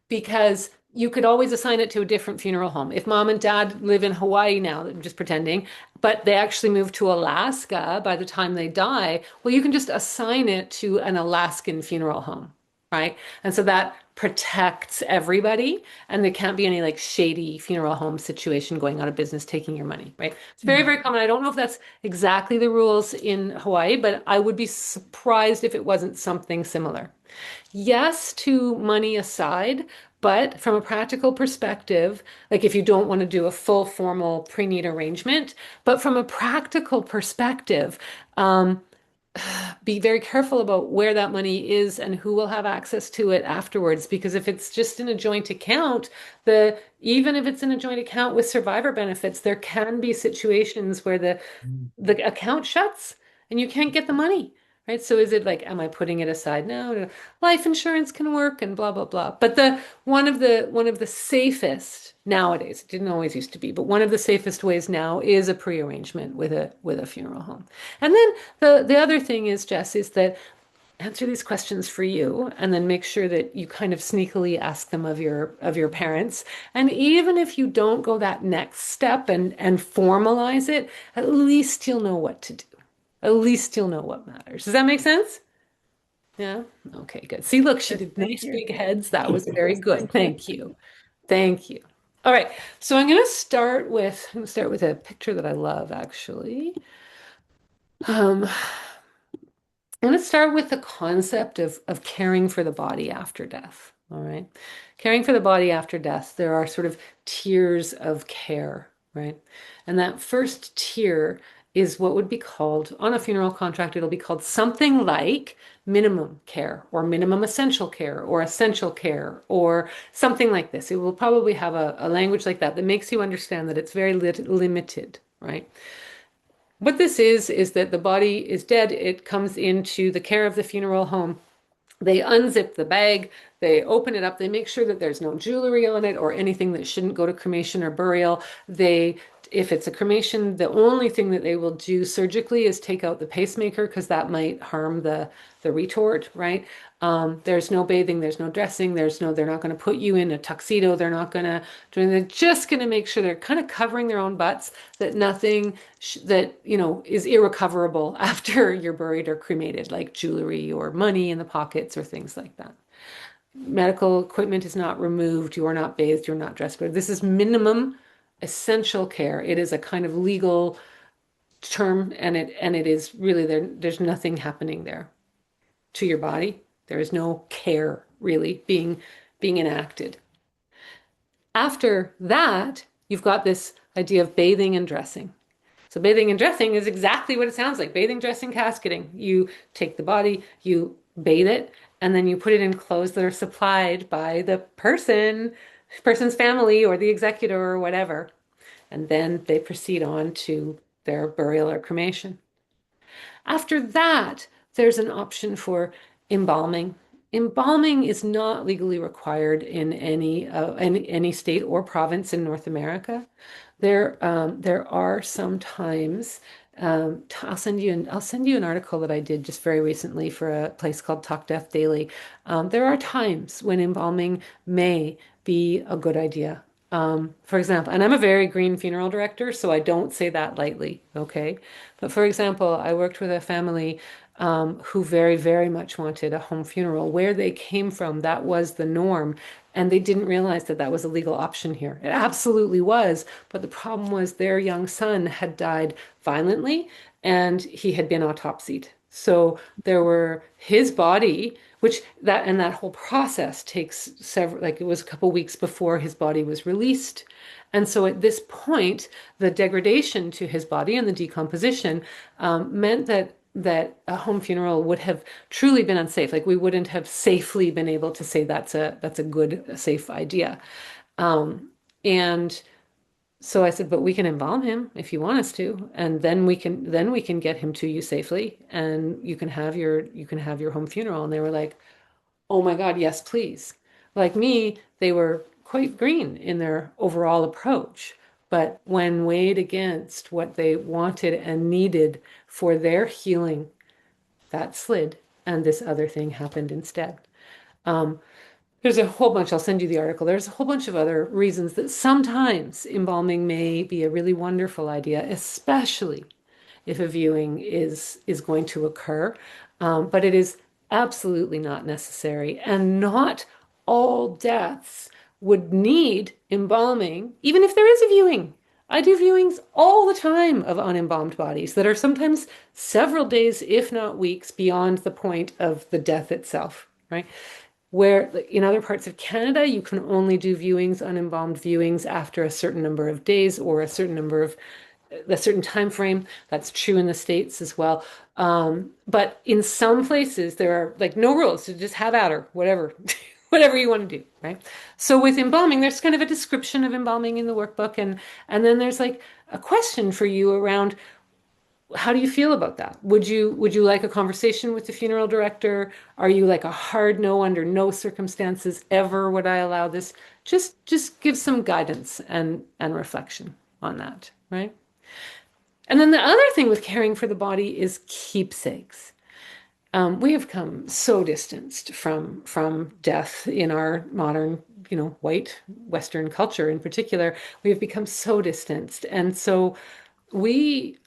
Because you could always assign it to a different funeral home. If mom and dad live in Hawaii now, I'm just pretending, but they actually move to Alaska by the time they die, well, you can just assign it to an Alaskan funeral home, right? And so that protects everybody, and there can't be any like shady funeral home situation going out of business taking your money, right? It's very, very common. I don't know if that's exactly the rules in Hawaii, but I would be surprised if it wasn't something similar. Yes to money aside, but from a practical perspective, like if you don't want to do a full formal pre-need arrangement, but from a practical perspective, um, be very careful about where that money is and who will have access to it afterwards. Because if it's just in a joint account, even if it's in a joint account with survivor benefits, there can be situations where the account shuts and you can't get the money. Right. So is it like, am I putting it aside? No, life insurance can work and blah, blah, blah. But one of the safest nowadays, it didn't always used to be, but one of the safest ways now is a pre-arrangement with a funeral home. And then the other thing is, Jess, is that answer these questions for you and then make sure that you kind of sneakily ask them of your parents. And even if you don't go that next step and formalize it, at least you'll know what to do. At least you'll know what matters. Does that make sense? Yeah. Okay, good. See, look, she Yes, did thank nice you. big heads. That was very good. Thank you. Thank you. Thank you. All right. So I'm going to start with a picture that I love, actually. Um, I'm going to start with the concept of caring for the body after death. All right. Caring for the body after death, there are sort of tiers of care, right? And that first tier is what would be called, on a funeral contract, it'll be called something like minimum care or minimum essential care or essential care or something like this. It will probably have a language like that that makes you understand that it's very limited, right? What this is that the body is dead. It comes into the care of the funeral home. They unzip the bag, they open it up, they make sure that there's no jewelry on it or anything that shouldn't go to cremation or burial. If it's a cremation, the only thing that they will do surgically is take out the pacemaker because that might harm the retort, right? There's no bathing, there's no dressing, they're not going to put you in a tuxedo, they're just going to make sure they're kind of covering their own butts that nothing that, is irrecoverable after you're buried or cremated, like jewelry or money in the pockets or things like that. Medical equipment is not removed, you are not bathed, you're not dressed, but this is minimum essential care. It is a kind of legal term, and it is really there's nothing happening there to your body. There is no care really being enacted. After that, you've got this idea of bathing and dressing. So bathing and dressing is exactly what it sounds like. Bathing, dressing, casketing. You take the body, you bathe it, and then you put it in clothes that are supplied by the person's family or the executor or whatever. And then they proceed on to their burial or cremation. After that, there's an option for embalming. Embalming is not legally required in any state or province in North America. There are some times I'll send you an article that I did just very recently for a place called Talk Death Daily. There are times when embalming may be a good idea. For example, and I'm a very green funeral director, so I don't say that lightly, okay? But for example, I worked with a family who very, very much wanted a home funeral. Where they came from, that was the norm. And they didn't realize that that was a legal option here. It absolutely was. But the problem was their young son had died violently and he had been autopsied. So there were his body, which that and that whole process takes several, like it was a couple weeks before his body was released. And so at this point, the degradation to his body and the decomposition meant that a home funeral would have truly been unsafe. Like we wouldn't have safely been able to say that's a good, safe idea. And so I said, but we can embalm him if you want us to, and then we can get him to you safely, and you can have your home funeral. And they were like, oh my God, yes, please. Like me, they were quite green in their overall approach. But when weighed against what they wanted and needed for their healing, that slid, and this other thing happened instead. Um, there's a whole bunch, I'll send you the article. There's a whole bunch of other reasons that sometimes embalming may be a really wonderful idea, especially if a viewing is going to occur. But it is absolutely not necessary, and not all deaths would need embalming, even if there is a viewing. I do viewings all the time of unembalmed bodies that are sometimes several days, if not weeks, beyond the point of the death itself, right? Where in other parts of Canada, you can only do viewings, unembalmed viewings, after a certain number of days or a certain time frame. That's true in the States as well. But in some places, there are like no rules. So just have at her, whatever, whatever you want to do, right? So with embalming, there's kind of a description of embalming in the workbook, and then there's like a question for you around how do you feel about that? Would you like a conversation with the funeral director? Are you like a hard no, under no circumstances ever would I allow this? Just give some guidance and reflection on that, right? And then the other thing with caring for the body is keepsakes. We have come so distanced from death in our modern, white Western culture in particular. We have become so distanced, and so we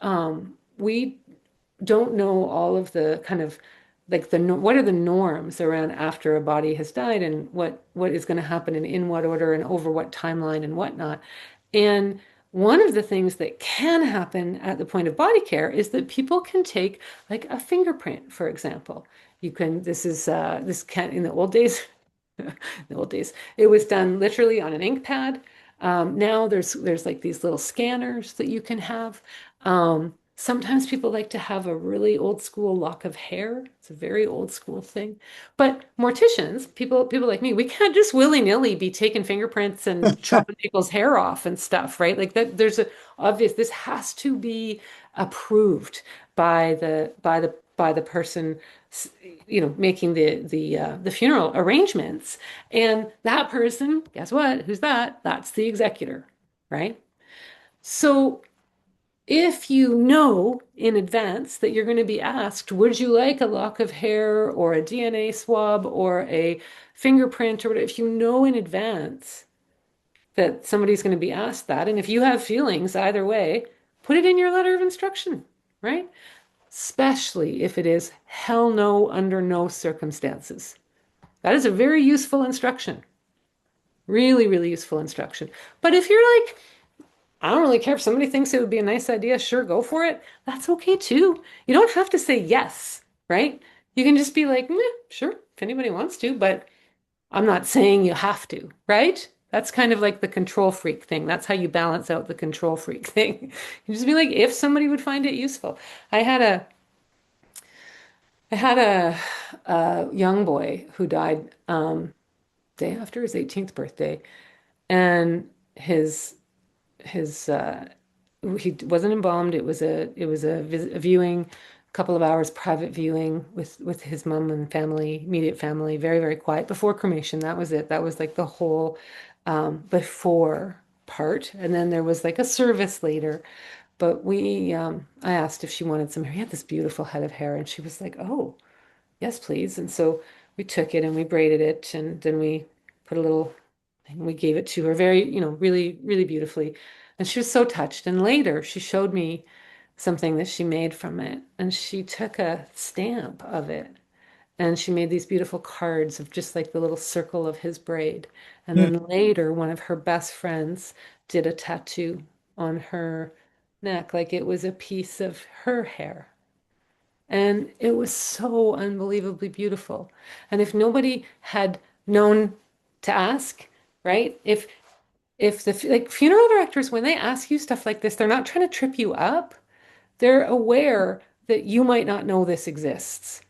don't know all of the kind of like what are the norms around after a body has died, and what is going to happen and in what order and over what timeline and whatnot. And one of the things that can happen at the point of body care is that people can take like a fingerprint, for example. You can, this can, in the old days, in the old days, it was done literally on an ink pad. Now there's like these little scanners that you can have. Sometimes people like to have a really old school lock of hair. It's a very old school thing. But morticians, people like me, we can't just willy-nilly be taking fingerprints and chopping people's hair off and stuff, right? Like that there's a obvious this has to be approved by the person making the funeral arrangements. And that person, guess what? Who's that? That's the executor, right? So if you know in advance that you're going to be asked, would you like a lock of hair or a DNA swab or a fingerprint or whatever, if you know in advance that somebody's going to be asked that, and if you have feelings either way, put it in your letter of instruction, right? Especially if it is hell no under no circumstances. That is a very useful instruction. Really, really useful instruction. But if you're like, I don't really care if somebody thinks it would be a nice idea, sure, go for it. That's okay too. You don't have to say yes, right? You can just be like, sure, if anybody wants to, but I'm not saying you have to, right? That's kind of like the control freak thing. That's how you balance out the control freak thing. You just be like, if somebody would find it useful. I had a I had a young boy who died day after his 18th birthday, and his he wasn't embalmed. It was a viewing, a couple of hours private viewing with his mom and family, immediate family, very, very quiet before cremation. That was it. That was like the whole before part, and then there was like a service later. But I asked if she wanted some hair. He had this beautiful head of hair, and she was like, "Oh, yes, please." And so we took it and we braided it, and then we put a little, and we gave it to her very, really, really beautifully. And she was so touched. And later she showed me something that she made from it, and she took a stamp of it. And she made these beautiful cards of just like the little circle of his braid. And then later, one of her best friends did a tattoo on her neck, like it was a piece of her hair. And it was so unbelievably beautiful. And if nobody had known to ask, right? If the like funeral directors, when they ask you stuff like this, they're not trying to trip you up. They're aware that you might not know this exists.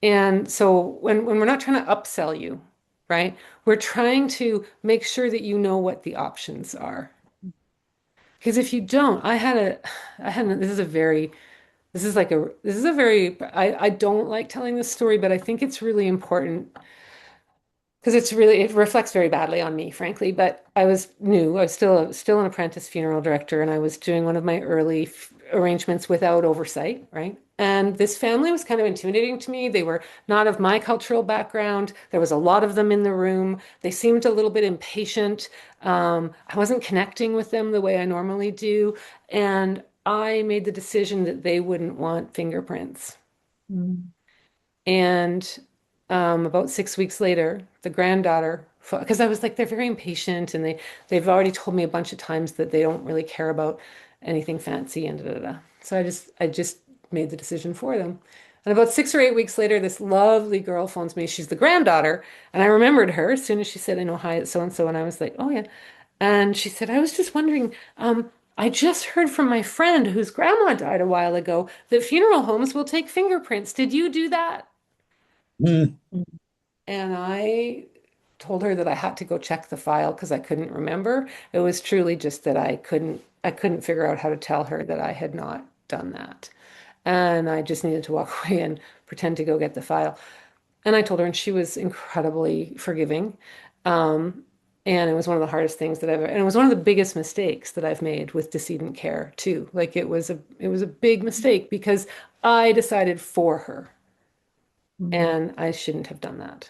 And so when we're not trying to upsell you, right? We're trying to make sure that you know what the options are. Because if you don't, this is a very, I don't like telling this story, but I think it's really important because it reflects very badly on me, frankly. But I was new. I was still an apprentice funeral director, and I was doing one of my early arrangements without oversight, right? And this family was kind of intimidating to me. They were not of my cultural background. There was a lot of them in the room. They seemed a little bit impatient. I wasn't connecting with them the way I normally do, and I made the decision that they wouldn't want fingerprints. Mm. And about 6 weeks later, the granddaughter, because I was like, they're very impatient, and they've already told me a bunch of times that they don't really care about anything fancy and da da da. So I just made the decision for them. And about 6 or 8 weeks later, this lovely girl phones me. She's the granddaughter, and I remembered her as soon as she said, "I know, hi, it's so and so," and I was like, "Oh yeah." And she said, "I was just wondering, I just heard from my friend whose grandma died a while ago that funeral homes will take fingerprints. Did you do that?" Mm. And I told her that I had to go check the file because I couldn't remember. It was truly just that I couldn't figure out how to tell her that I had not done that. And I just needed to walk away and pretend to go get the file. And I told her, and she was incredibly forgiving. Um, and it was one of the hardest things and it was one of the biggest mistakes that I've made with decedent care too. Like it was a big mistake because I decided for her. Mm. And I shouldn't have done that,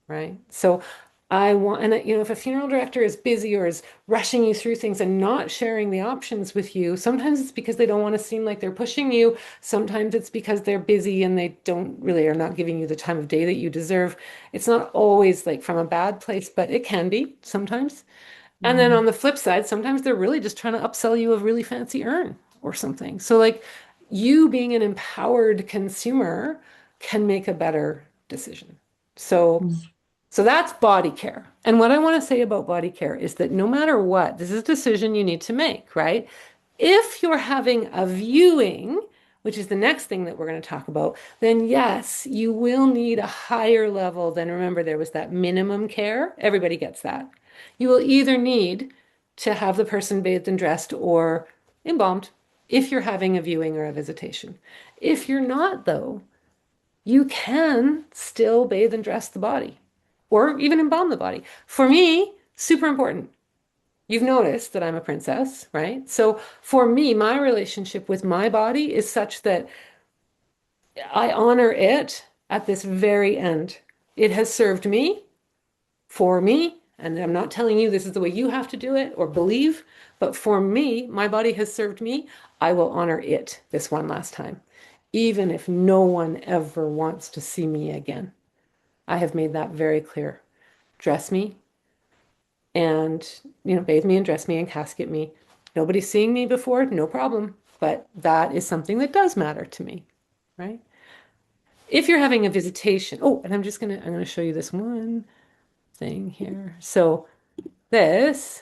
right? So I want, and if a funeral director is busy or is rushing you through things and not sharing the options with you, sometimes it's because they don't want to seem like they're pushing you. Sometimes it's because they're busy and they don't really are not giving you the time of day that you deserve. It's not always like from a bad place, but it can be sometimes. And then Mm. on the flip side, sometimes they're really just trying to upsell you a really fancy urn or something. So like you being an empowered consumer can make a better decision. So Mm. so that's body care. And what I want to say about body care is that no matter what, this is a decision you need to make, right? If you're having a viewing, which is the next thing that we're going to talk about, then yes, you will need a higher level than, remember, there was that minimum care. Everybody gets that. You will either need to have the person bathed and dressed or embalmed if you're having a viewing or a visitation. If you're not, though, you can still bathe and dress the body or even embalm the body. For me, super important. You've noticed that I'm a princess, right? So for me, my relationship with my body is such that I honor it at this very end. It has served me for me, and I'm not telling you this is the way you have to do it or believe, but for me, my body has served me. I will honor it this one last time, even if no one ever wants to see me again. I have made that very clear. Dress me and, bathe me and dress me and casket me. Nobody's seeing me before, no problem. But that is something that does matter to me, right? If you're having a visitation, oh, and I'm gonna show you this one thing here. So this,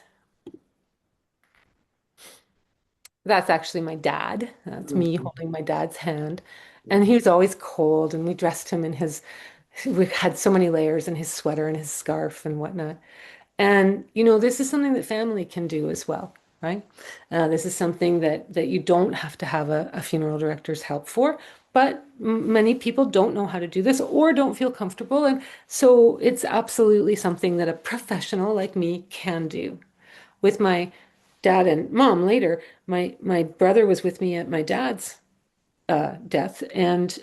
that's actually my dad. That's me holding my dad's hand. And he was always cold, and we dressed him we had so many layers in his sweater and his scarf and whatnot. And this is something that family can do as well, right? This is something that you don't have to have a funeral director's help for, but many people don't know how to do this or don't feel comfortable. And so it's absolutely something that a professional like me can do. With my dad and mom later, my brother was with me at my dad's death, and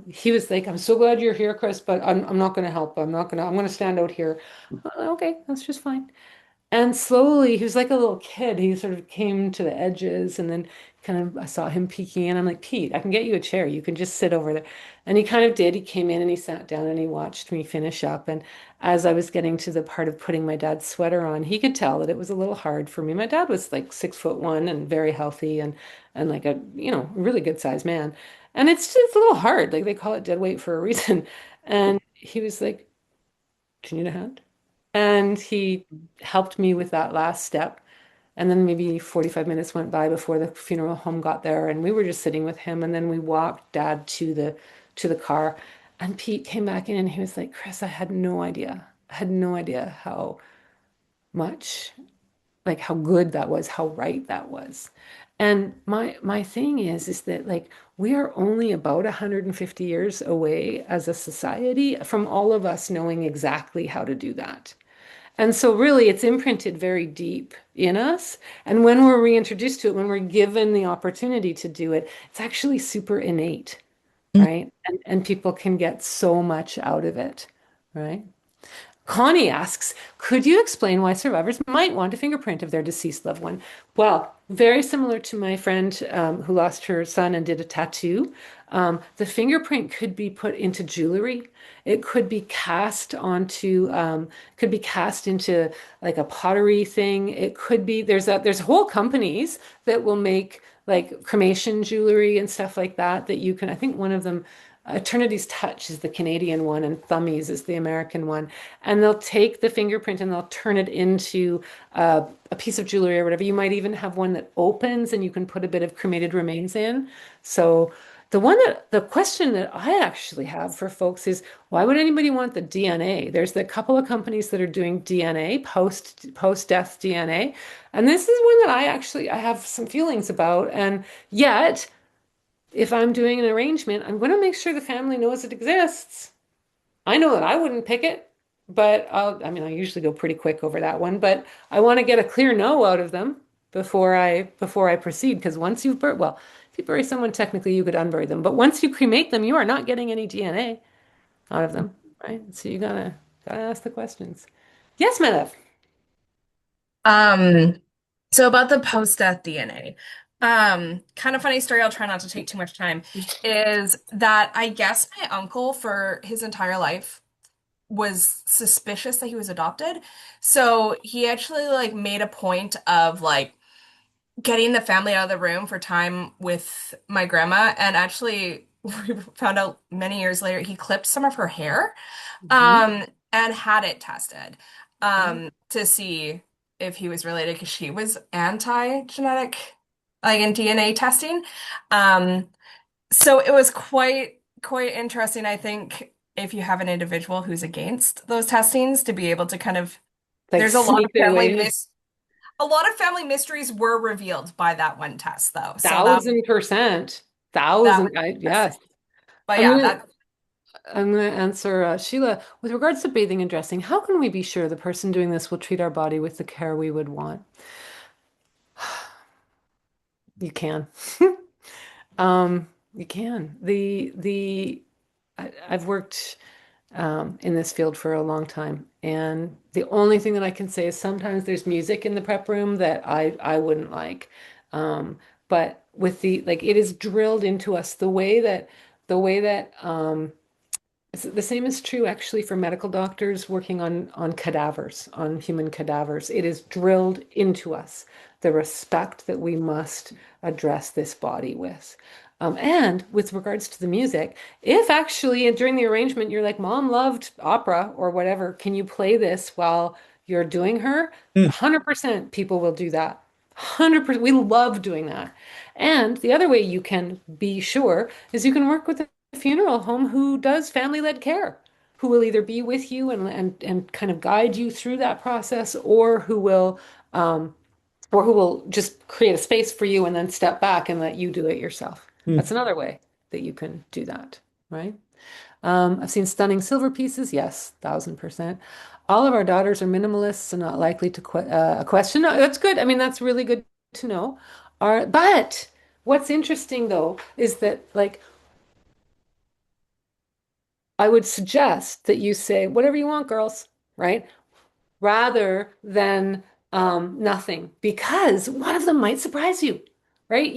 he was like, "I'm so glad you're here, Chris, but I'm not going to help. I'm going to stand out here." Okay, that's just fine. And slowly, he was like a little kid. He sort of came to the edges, and then kind of I saw him peeking in. I'm like, Pete, I can get you a chair. You can just sit over there. And he kind of did. He came in and he sat down and he watched me finish up. And as I was getting to the part of putting my dad's sweater on, he could tell that it was a little hard for me. My dad was like 6'1" and very healthy and like a, really good sized man. And it's just a little hard. Like they call it dead weight for a reason. And he was like, "Do you need a hand?" And he helped me with that last step. And then maybe 45 minutes went by before the funeral home got there, and we were just sitting with him. And then we walked dad to the car. And Pete came back in and he was like, "Chris, I had no idea. I had no idea how much, like how good that was, how right that was." And my thing is that like we are only about 150 years away as a society from all of us knowing exactly how to do that. And so really it's imprinted very deep in us. And when we're reintroduced to it, when we're given the opportunity to do it, it's actually super innate, right? And people can get so much out of it, right? Connie asks, could you explain why survivors might want a fingerprint of their deceased loved one? Well, very similar to my friend who lost her son and did a tattoo. The fingerprint could be put into jewelry. It could be cast into like a pottery thing. It could be, there's whole companies that will make like cremation jewelry and stuff like that that you can, I think one of them, Eternity's Touch is the Canadian one, and Thummies is the American one. And they'll take the fingerprint and they'll turn it into a piece of jewelry or whatever. You might even have one that opens and you can put a bit of cremated remains in. So the question that I actually have for folks is why would anybody want the DNA? There's a couple of companies that are doing DNA, post death DNA. And this is one that I have some feelings about. And yet, if I'm doing an arrangement, I'm going to make sure the family knows it exists. I know that I wouldn't pick it, but I usually go pretty quick over that one, but I want to get a clear no out of them before I proceed. Because once you've buried, well, if you bury someone, technically you could unbury them, but once you cremate them, you are not getting any DNA out of them, right? So you gotta ask the questions. Yes, my love. Um, so about the post-death DNA, kind of funny story, I'll try not to take too much time, is that I guess my uncle for his entire life was suspicious that he was adopted. So he actually like made a point of like getting the family out of the room for time with my grandma, and actually we found out many years later he clipped some of her hair Mhm. and had it tested to see if he was related because she was anti-genetic like in DNA testing. Um so it was quite interesting, I think, if you have an individual who's against those testings to be able to kind of Like there's a lot of sneak their way in. a lot of family mysteries were revealed by that one test, though. So 1,000%. that was Yes. interesting. But I'm yeah, gonna that I'm going to answer Sheila. With regards to bathing and dressing, how can we be sure the person doing this will treat our body with the care we would want? You can. You can. I've worked in this field for a long time, and the only thing that I can say is sometimes there's music in the prep room that I wouldn't like. Um, but with the like, it is drilled into us the way that the same is true actually for medical doctors working on cadavers, on human cadavers. It is drilled into us the respect that we must address this body with. And with regards to the music, if actually during the arrangement you're like, Mom loved opera or whatever, can you play this while you're doing her? 100% people will do that. 100%. We love doing that. And the other way you can be sure is you can work with funeral home who does family-led care, who will either be with you and kind of guide you through that process, um, or who will just create a space for you and then step back and let you do it yourself. That's another way that you can do that, right? I've seen stunning silver pieces, yes, 1,000%. All of our daughters are minimalists and not likely to question. No, that's good. I mean, that's really good to know. But what's interesting though is that like I would suggest that you say whatever you want, girls, right? Rather than nothing, because one of them might surprise you, right?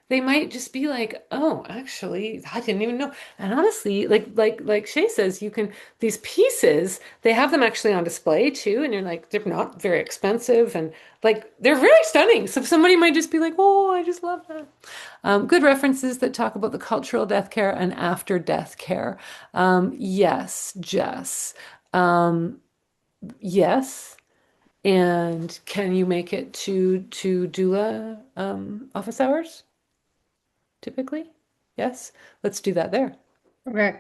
They might just be like, oh, actually, I didn't even know. And honestly, like Shay says, you can these pieces, they have them actually on display too, and you're like, they're not very expensive and like they're very stunning. So somebody might just be like, oh, I just love that. Good references that talk about the cultural death care and after death care. Yes, Jess. Um, Yes. And can you make it to doula office hours typically? Yes. Let's do that there. Okay.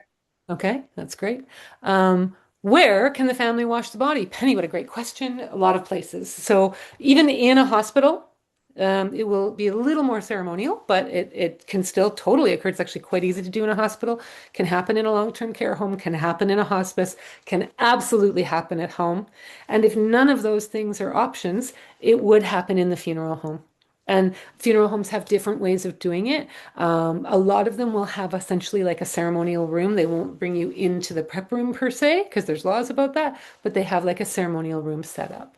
Okay, that's great. Where can the family wash the body? Penny, what a great question. A lot of places. So even in a hospital, it will be a little more ceremonial, but it can still totally occur. It's actually quite easy to do in a hospital, can happen in a long-term care home, can happen in a hospice, can absolutely happen at home. And if none of those things are options, it would happen in the funeral home. And funeral homes have different ways of doing it. A lot of them will have essentially like a ceremonial room. They won't bring you into the prep room per se, because there's laws about that, but they have like a ceremonial room set up.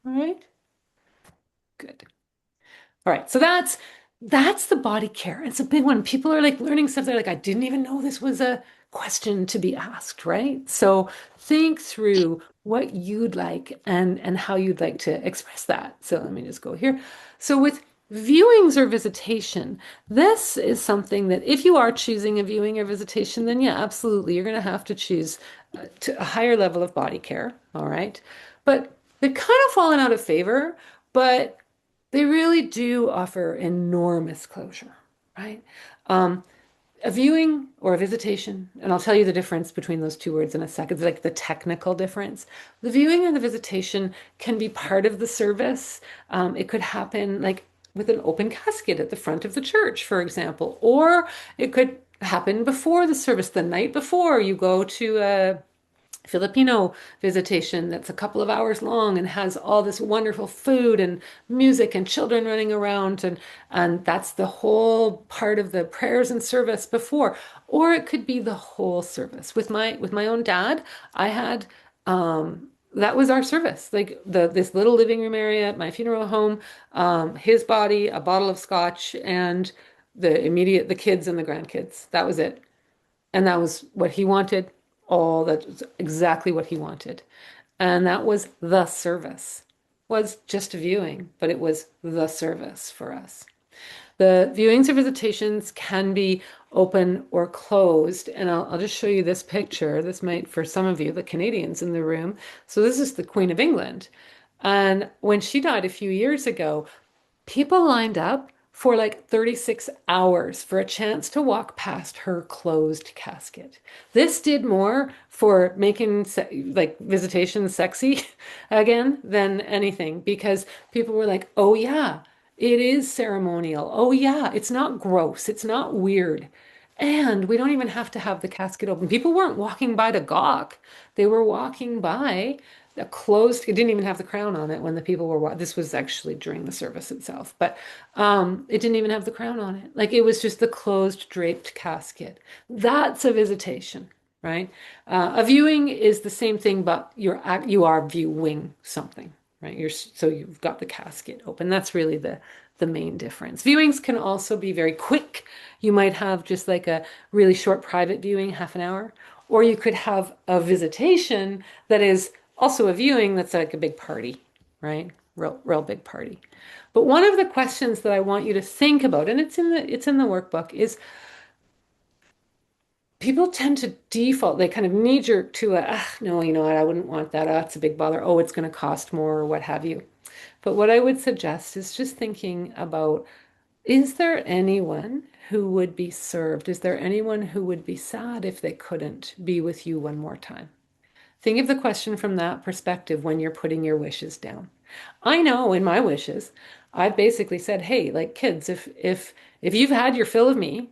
All right, good. All right, so that's the body care. It's a big one. People are like learning stuff. They're like, I didn't even know this was a question to be asked, right? So think through what you'd like and how you'd like to express that. So let me just go here. So with viewings or visitation, this is something that if you are choosing a viewing or visitation, then yeah, absolutely, you're going to have to choose to a higher level of body care. All right, but they've kind of fallen out of favor, but they really do offer enormous closure, right? Um, a viewing or a visitation, and I'll tell you the difference between those two words in a second, like the technical difference. The viewing and the visitation can be part of the service. It could happen like with an open casket at the front of the church, for example, or it could happen before the service, the night before you go to a Filipino visitation that's a couple of hours long and has all this wonderful food and music and children running around and that's the whole part of the prayers and service before. Or it could be the whole service. With my own dad, I had that was our service. Like this little living room area at my funeral home, his body, a bottle of scotch, and the kids and the grandkids. That was it. And that was what he wanted. All that was exactly what he wanted. And that was the service. Was just a viewing, but it was the service for us. The viewings or visitations can be open or closed. And I'll just show you this picture. This might, for some of you, the Canadians in the room. So this is the Queen of England. And when she died a few years ago, people lined up for like 36 hours for a chance to walk past her closed casket. This did more for making like visitations sexy again than anything because people were like, oh yeah, it is ceremonial. Oh yeah, it's not gross. It's not weird. And we don't even have to have the casket open. People weren't walking by to gawk. They were walking by a closed, it didn't even have the crown on it when the people were, this was actually during the service itself, but it didn't even have the crown on it. Like it was just the closed draped casket. That's a visitation, right? A viewing is the same thing, but you are viewing something, right? So you've got the casket open. That's really the main difference. Viewings can also be very quick. You might have just like a really short private viewing, half an hour, or you could have a visitation that is also a viewing that's like a big party, right? Real big party. But one of the questions that I want you to think about, and it's in the workbook, is people tend to default, they kind of knee jerk to no, you know what, I wouldn't want that. It's a big bother. Oh, it's going to cost more or what have you. But what I would suggest is just thinking about, is there anyone who would be served? Is there anyone who would be sad if they couldn't be with you one more time? Think of the question from that perspective when you're putting your wishes down. I know in my wishes, I've basically said, hey, like kids, if you've had your fill of me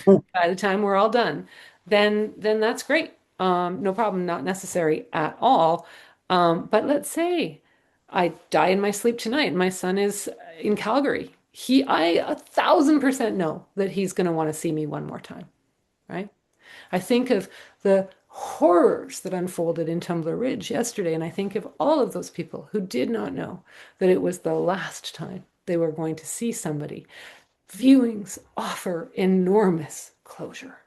by the time we're all done, then that's great. No problem, not necessary at all. But let's say I die in my sleep tonight. My son is in Calgary. I 1,000% know that he's going to want to see me one more time, right? I think of the horrors that unfolded in Tumbler Ridge yesterday, and I think of all of those people who did not know that it was the last time they were going to see somebody. Viewings offer enormous closure.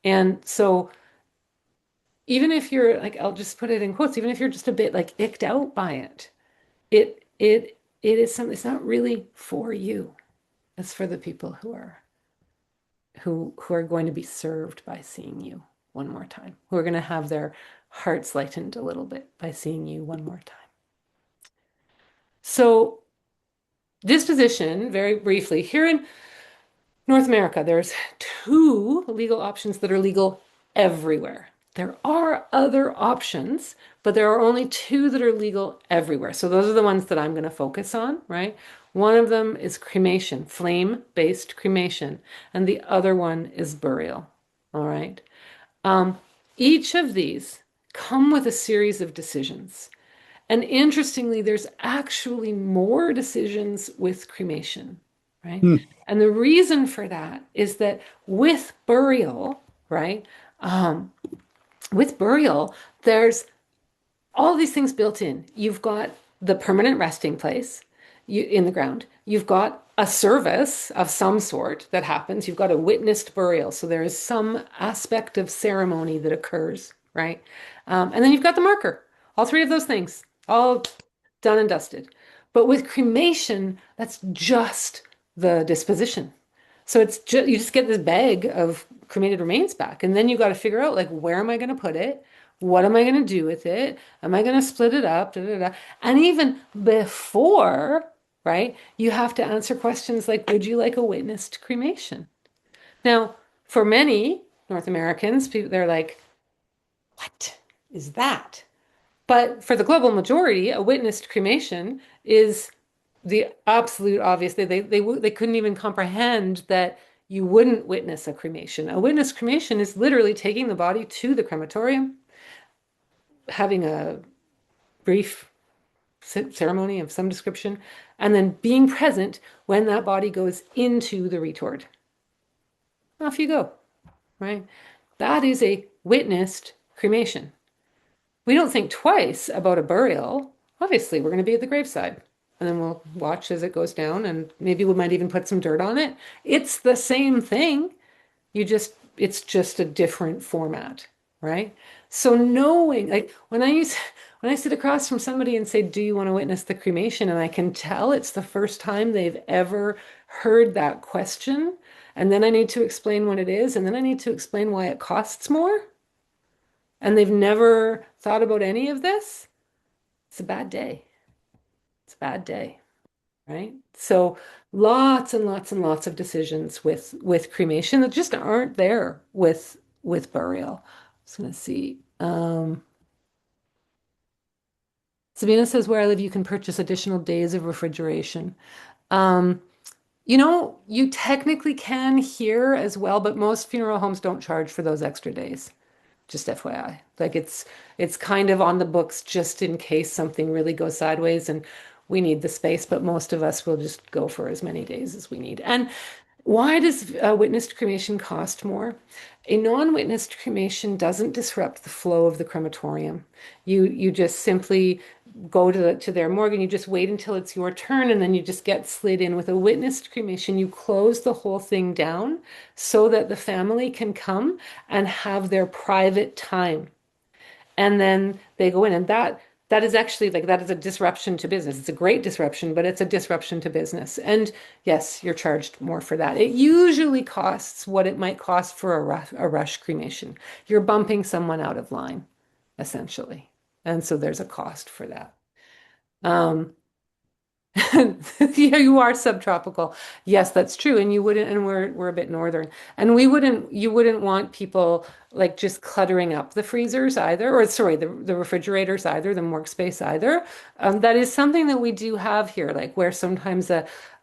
And so even if you're like, I'll just put it in quotes, even if you're just a bit like icked out by it, it is something, it's not really for you. It's for the people who are going to be served by seeing you one more time, who are going to have their hearts lightened a little bit by seeing you one more time. So disposition, very briefly, here in North America, there's two legal options that are legal everywhere. There are other options, but there are only two that are legal everywhere. So those are the ones that I'm going to focus on, right? One of them is cremation, flame-based cremation, and the other one is burial, all right? Each of these come with a series of decisions. And interestingly, there's actually more decisions with cremation, right? And the reason for that is that with burial, right? With burial, there's all these things built in. You've got the permanent resting place in the ground. You've got a service of some sort that happens. You've got a witnessed burial. So there is some aspect of ceremony that occurs, right? And then you've got the marker. All three of those things, all done and dusted. But with cremation, that's just the disposition. So it's just you just get this bag of cremated remains back, and then you got to figure out like where am I going to put it? What am I going to do with it? Am I going to split it up? Da, da, da. And even before, right, you have to answer questions like, would you like a witnessed cremation? Now, for many North Americans, they're like, what is that? But for the global majority, a witnessed cremation is the absolute obvious. They couldn't even comprehend that you wouldn't witness a cremation. A witnessed cremation is literally taking the body to the crematorium, having a brief ceremony of some description, and then being present when that body goes into the retort. Off you go, right? That is a witnessed cremation. We don't think twice about a burial. Obviously, we're going to be at the graveside, and then we'll watch as it goes down, and maybe we might even put some dirt on it. It's the same thing. It's just a different format, right? So knowing, like when I sit across from somebody and say, "Do you want to witness the cremation?" and I can tell it's the first time they've ever heard that question, and then I need to explain what it is, and then I need to explain why it costs more, and they've never thought about any of this, it's a bad day. It's a bad day, right? So lots and lots and lots of decisions with cremation that just aren't there with burial. I was gonna see. Sabina says, where I live, you can purchase additional days of refrigeration. You technically can here as well, but most funeral homes don't charge for those extra days. Just FYI. Like it's kind of on the books just in case something really goes sideways and we need the space, but most of us will just go for as many days as we need. And why does witnessed cremation cost more? A non-witnessed cremation doesn't disrupt the flow of the crematorium. You just simply go to their morgue and you just wait until it's your turn and then you just get slid in. With a witnessed cremation, you close the whole thing down so that the family can come and have their private time. And then they go in, and that is actually like that is a disruption to business. It's a great disruption, but it's a disruption to business. And yes, you're charged more for that. It usually costs what it might cost for a rush cremation. You're bumping someone out of line, essentially. And so there's a cost for that. Yeah, you are subtropical. Yes, that's true. And you wouldn't, and we're a bit northern. And you wouldn't want people like just cluttering up the freezers either, or sorry, the refrigerators either, the workspace either. That is something that we do have here, like where sometimes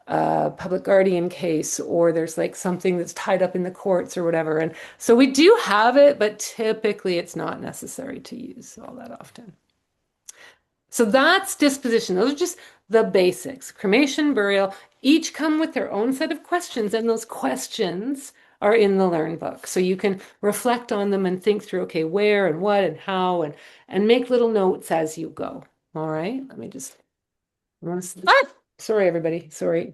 a public guardian case, or there's like something that's tied up in the courts or whatever. And so we do have it, but typically it's not necessary to use all that often. So that's disposition. Those are just the basics. Cremation, burial, each come with their own set of questions, and those questions are in the Learn book. So you can reflect on them and think through, okay, where and what and how, and make little notes as you go. All right, let me just, sorry, everybody, sorry.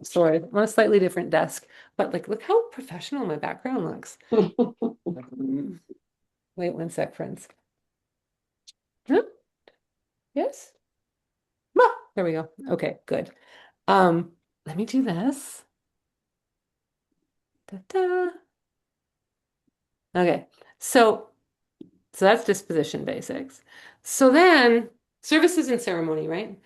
Sorry, I'm on a slightly different desk, but like, look how professional my background looks. Wait one sec, friends. Huh? Yes? Ah, there we go. Okay, good. Let me do this. Da-da. Okay, so that's disposition basics. So then services and ceremony, right?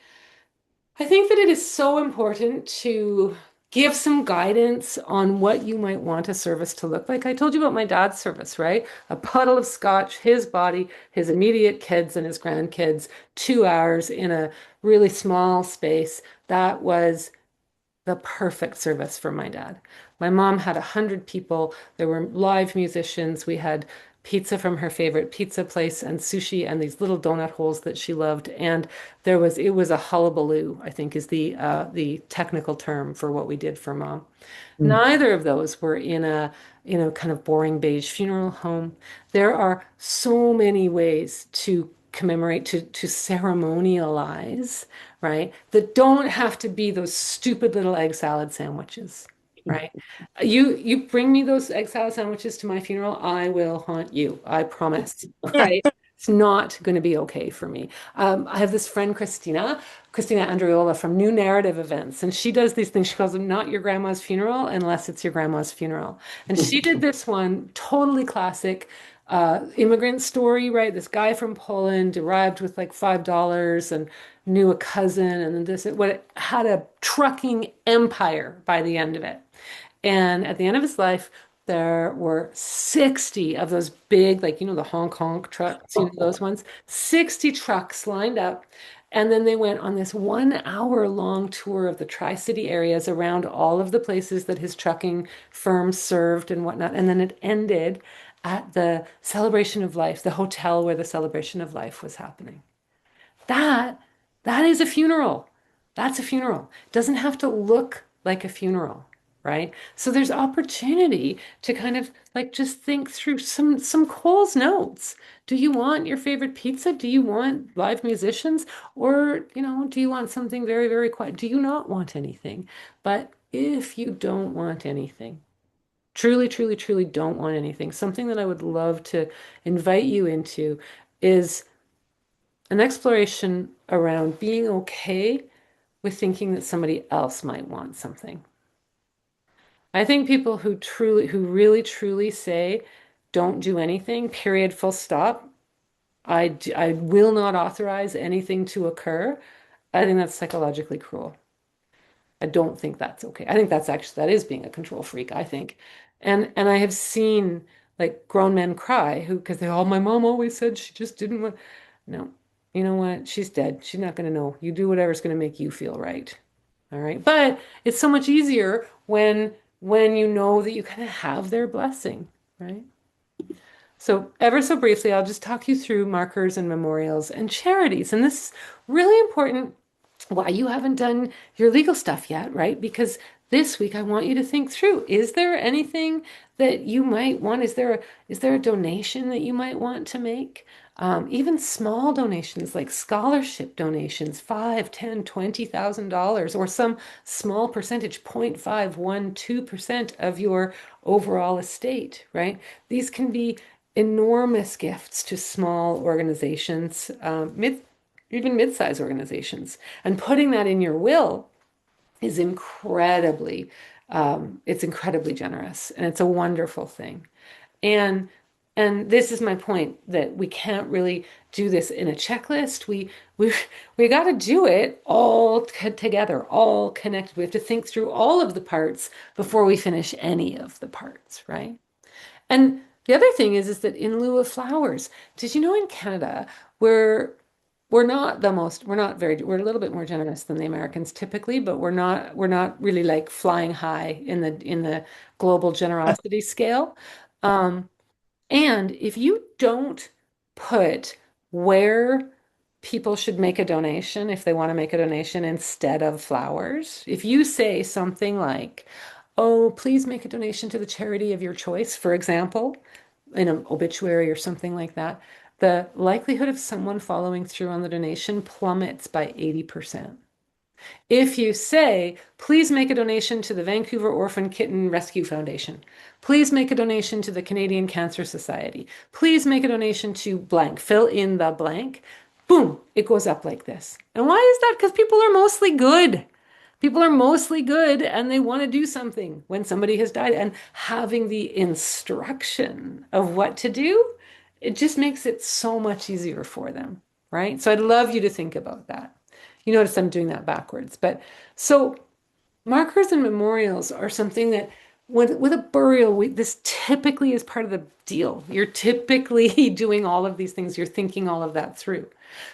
I think that it is so important to give some guidance on what you might want a service to look like. I told you about my dad's service, right? A puddle of scotch, his body, his immediate kids and his grandkids, 2 hours in a really small space. That was the perfect service for my dad. My mom had 100 people. There were live musicians. We had pizza from her favorite pizza place and sushi and these little donut holes that she loved. And it was a hullabaloo, I think is the technical term for what we did for mom. Neither of those were in a, kind of boring beige funeral home. There are so many ways to commemorate, to ceremonialize, right? That don't have to be those stupid little egg salad sandwiches, right? You bring me those egg salad sandwiches to my funeral, I will haunt you. I promise. Right? It's not going to be okay for me. I have this friend, Christina Andriola from New Narrative Events, and she does these things. She calls them not your grandma's funeral unless it's your grandma's funeral. And she did this one, totally classic, immigrant story, right? This guy from Poland arrived with like $5 and knew a cousin, and then what had a trucking empire by the end of it. And at the end of his life, there were 60 of those big, like, the honk honk trucks, those ones, 60 trucks lined up. And then they went on this 1 hour long tour of the Tri-City areas around all of the places that his trucking firm served and whatnot. And then it ended at the celebration of life, the hotel where the celebration of life was happening. That that is a funeral. That's a funeral. It doesn't have to look like a funeral, right? So there's opportunity to kind of like just think through some Cole's notes. Do you want your favorite pizza? Do you want live musicians? Or, do you want something very, very quiet? Do you not want anything? But if you don't want anything, truly, truly, truly don't want anything, something that I would love to invite you into is an exploration around being okay with thinking that somebody else might want something. I think people who really, truly say, don't do anything, period, full stop. I will not authorize anything to occur. I think that's psychologically cruel. I don't think that's okay. I think that is being a control freak, I think. And I have seen like grown men cry because my mom always said she just didn't want. No, you know what? She's dead. She's not going to know. You do whatever's going to make you feel right. All right. But it's so much easier when you know that you kind of have their blessing, right? So ever so briefly, I'll just talk you through markers and memorials and charities. And this is really important why you haven't done your legal stuff yet, right? Because this week I want you to think through, is there anything that you might want? Is there a donation that you might want to make? Even small donations like scholarship donations, 5, 10, $20,000, or some small percentage, 0.512% of your overall estate, right? These can be enormous gifts to small organizations, even mid-sized organizations. And putting that in your will is it's incredibly generous, and it's a wonderful thing. And and this is my point that we can't really do this in a checklist. We got to do it all together, all connected. We have to think through all of the parts before we finish any of the parts, right? And the other thing is that in lieu of flowers, did you know in Canada, we're we're a little bit more generous than the Americans typically, but we're not really like flying high in the global generosity scale. Um, and if you don't put where people should make a donation, if they want to make a donation instead of flowers, if you say something like, oh, please make a donation to the charity of your choice, for example, in an obituary or something like that, the likelihood of someone following through on the donation plummets by 80%. If you say, please make a donation to the Vancouver Orphan Kitten Rescue Foundation, please make a donation to the Canadian Cancer Society, please make a donation to blank, fill in the blank, boom, it goes up like this. And why is that? Because people are mostly good. People are mostly good and they want to do something when somebody has died. And having the instruction of what to do, it just makes it so much easier for them, right? So I'd love you to think about that. You notice I'm doing that backwards. But so markers and memorials are something that with a burial, this typically is part of the deal. You're typically doing all of these things. You're thinking all of that through.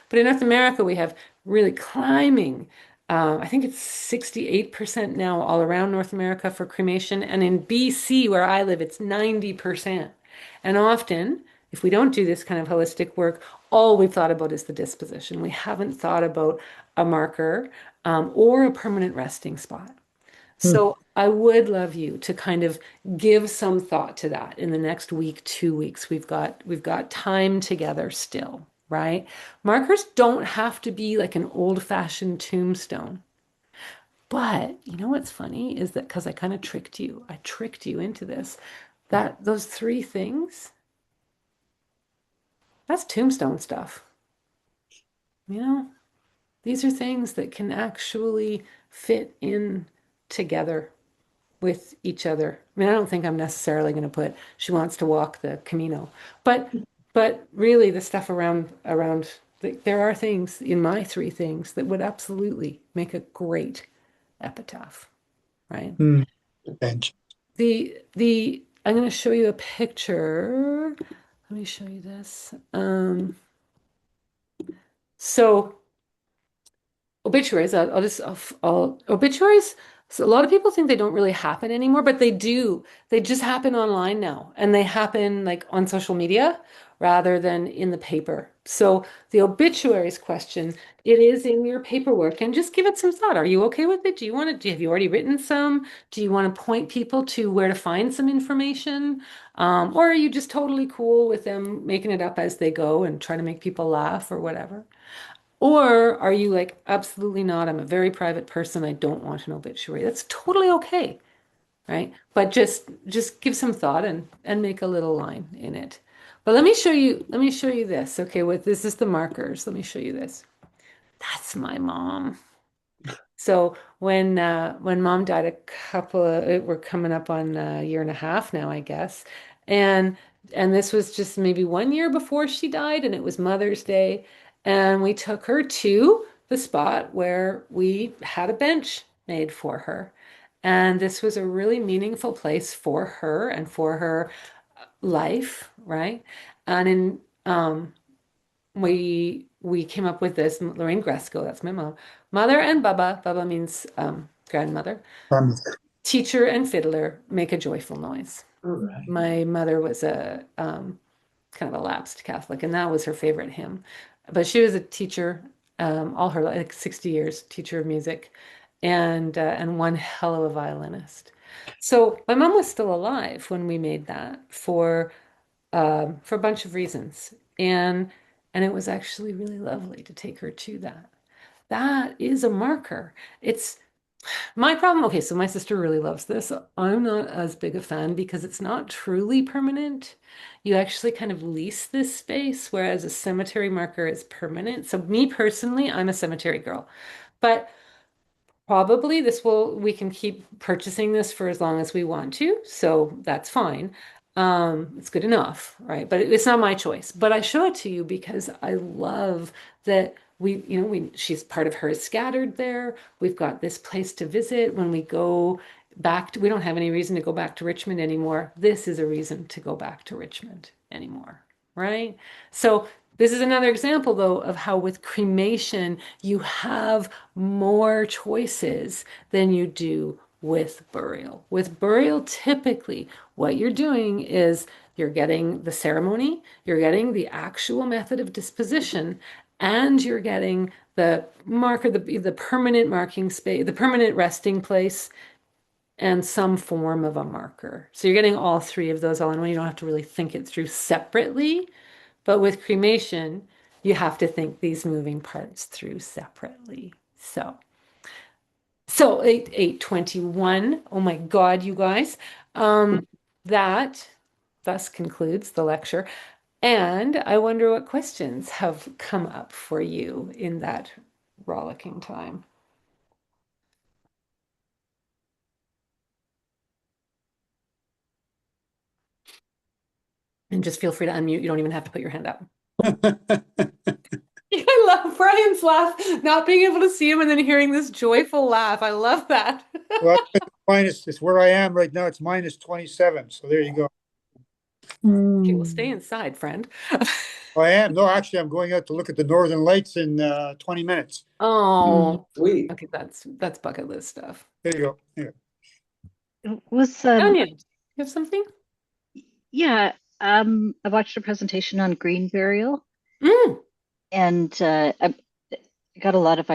But in North America, we have really climbing. I think it's 68% now all around North America for cremation. And in BC, where I live, it's 90%. And often, if we don't do this kind of holistic work, all we've thought about is the disposition. We haven't thought about a marker or a permanent resting spot. So I would love you to kind of give some thought to that in the next week, 2 weeks. We've got time together still, right? Markers don't have to be like an old-fashioned tombstone. But you know what's funny is that because I kind of I tricked you into this, that those three things, that's tombstone stuff. You know, these are things that can actually fit in together with each other. I mean, I don't think I'm necessarily going to put she wants to walk the Camino, but really the stuff there are things in my three things that would absolutely make a great epitaph, right? Bench. The I'm going to show you a picture. Let me show you this. So obituaries, obituaries. So a lot of people think they don't really happen anymore, but they do. They just happen online now, and they happen like on social media rather than in the paper. So the obituaries question, it is in your paperwork, and just give it some thought. Are you okay with it? Have you already written some? Do you want to point people to where to find some information? Or are you just totally cool with them making it up as they go and trying to make people laugh or whatever? Or are you like, absolutely not, I'm a very private person, I don't want an obituary. That's totally okay, right? But just give some thought and make a little line in it. But let me show you this. Okay, this is the markers. Let me show you this. That's my mom. So when mom died we're coming up on a year and a half now, I guess. And and this was just maybe 1 year before she died, and it was Mother's Day. And we took her to the spot where we had a bench made for her. And this was a really meaningful place for her and for her life, right? And we came up with this, Lorraine Gresco, that's my mom. Mother and Baba, Baba means grandmother. Teacher and fiddler make a joyful noise. All right. My mother was a kind of a lapsed Catholic, and that was her favorite hymn. But she was a teacher all her life, like 60 years, teacher of music, and one hell of a violinist. So my mom was still alive when we made that for a bunch of reasons, and it was actually really lovely to take her to that. That is a marker. It's my problem. Okay, so my sister really loves this. I'm not as big a fan because it's not truly permanent. You actually kind of lease this space, whereas a cemetery marker is permanent. So me personally, I'm a cemetery girl. But probably we can keep purchasing this for as long as we want to, so that's fine. It's good enough, right? But it's not my choice. But I show it to you because I love that she's part of her is scattered there. We've got this place to visit when we go we don't have any reason to go back to Richmond anymore. This is a reason to go back to Richmond anymore, right? So this is another example, though, of how with cremation you have more choices than you do with burial. With burial, typically, what you're doing is you're getting the ceremony, you're getting the actual method of disposition, and you're getting the marker, the permanent marking space, the permanent resting place, and some form of a marker. So you're getting all three of those all in one. You don't have to really think it through separately. But with cremation, you have to think these moving parts through separately. So 8:21. Oh my God, you guys. That thus concludes the lecture. And I wonder what questions have come up for you in that rollicking time. And just feel free to unmute. You don't even have to put your hand up. I love Brian's laugh, not being able to see him and then hearing this joyful laugh. I love that. Well, it's where I am right now. It's minus 27. So there you go. Okay, well, stay inside, friend. I am. No, actually, I'm going out to look at the Northern Lights in 20 minutes. Oh, Sweet. okay, that's bucket list stuff. There you go. Yeah. Was Tanya, you have something? yeah, I watched a presentation on green burial, Mm. and I got a lot of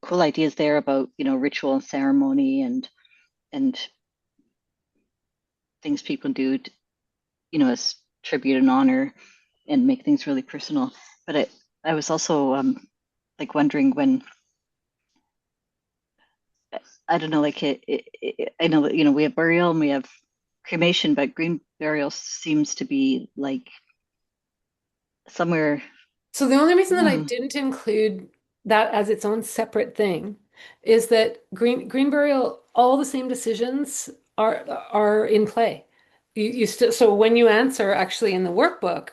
cool ideas there about, ritual and ceremony and things people do, as tribute and honor and make things really personal. But I was also like wondering when, I don't know, like I know that, we have burial and we have cremation, but green burial seems to be like somewhere. So the only reason that I Hmm, didn't include that as its own separate thing is that green burial, all the same decisions are in play. You still, so when you answer actually in the workbook,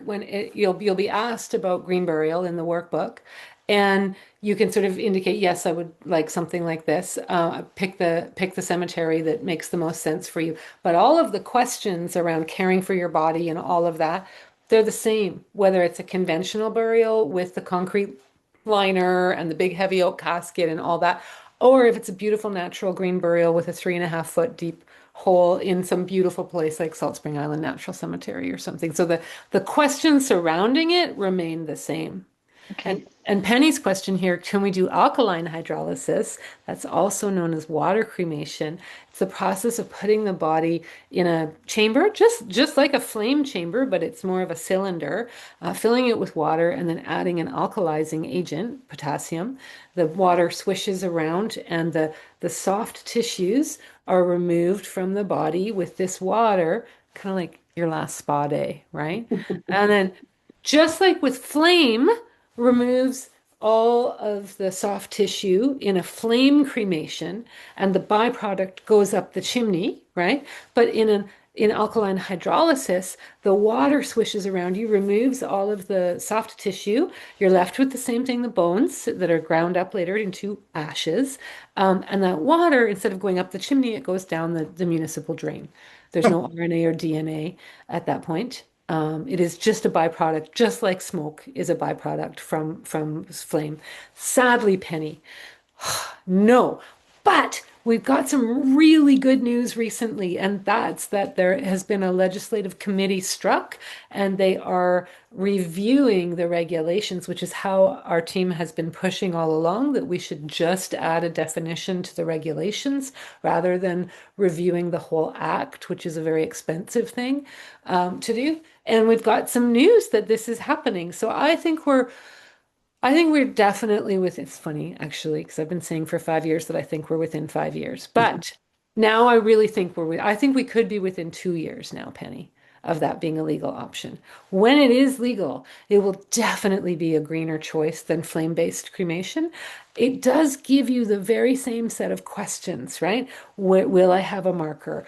you'll be asked about green burial in the workbook, and you can sort of indicate, yes, I would like something like this. Pick the cemetery that makes the most sense for you. But all of the questions around caring for your body and all of that, they're the same, whether it's a conventional burial with the concrete liner and the big heavy oak casket and all that, or if it's a beautiful natural green burial with a 3.5 foot deep hole in some beautiful place like Salt Spring Island Natural Cemetery or something. So the questions surrounding it remain the same. okay. And Penny's question here, can we do alkaline hydrolysis? That's also known as water cremation. It's the process of putting the body in a chamber, just like a flame chamber, but it's more of a cylinder, filling it with water and then adding an alkalizing agent, potassium. The water swishes around and the soft tissues are removed from the body with this water, kind of like your last spa day, right? And then just like with flame, removes all of the soft tissue in a flame cremation, and the byproduct goes up the chimney, right? But in alkaline hydrolysis, the water swishes around you, removes all of the soft tissue. You're left with the same thing, the bones that are ground up later into ashes. And that water, instead of going up the chimney, it goes down the municipal drain. There's no RNA or DNA at that point. It is just a byproduct, just like smoke is a byproduct from flame. Sadly, Penny, no. But we've got some really good news recently, and that's that there has been a legislative committee struck, and they are reviewing the regulations, which is how our team has been pushing all along, that we should just add a definition to the regulations rather than reviewing the whole act, which is a very expensive thing to do. And we've got some news that this is happening. So I think we're definitely within, it's funny actually, because I've been saying for 5 years that I think we're within 5 years. But now I really think I think we could be within 2 years now, Penny, of that being a legal option. When it is legal, it will definitely be a greener choice than flame-based cremation. It does give you the very same set of questions, right? Will I have a marker?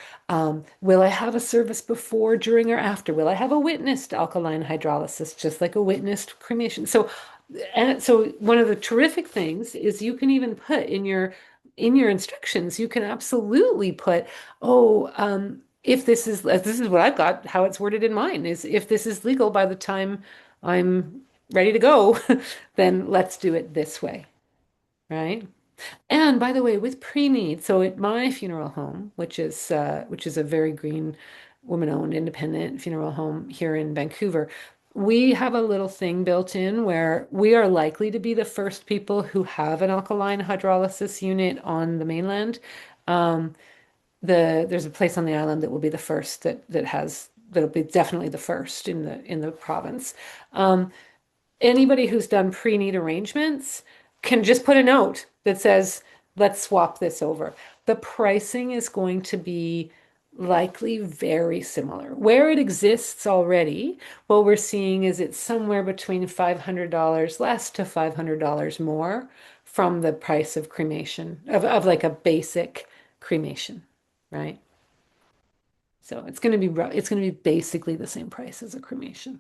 Will I have a service before, during, or after? Will I have a witnessed alkaline hydrolysis, just like a witnessed cremation? So one of the terrific things is you can even put in your instructions, you can absolutely put, oh, if this is what I've got, how it's worded in mine is if this is legal by the time I'm ready to go, then let's do it this way, right? And by the way, with pre-need, so at my funeral home, which is a very green, woman-owned, independent funeral home here in Vancouver, we have a little thing built in where we are likely to be the first people who have an alkaline hydrolysis unit on the mainland. Um, there's a place on the island that will be the first that'll be definitely the first in the province. Um, Anybody who's done pre-need arrangements can just put a note that says, let's swap this over. The pricing is going to be likely very similar. Where it exists already, what we're seeing is it's somewhere between $500 less to $500 more from the price of cremation, of like a basic cremation, right? So it's going to be basically the same price as a cremation.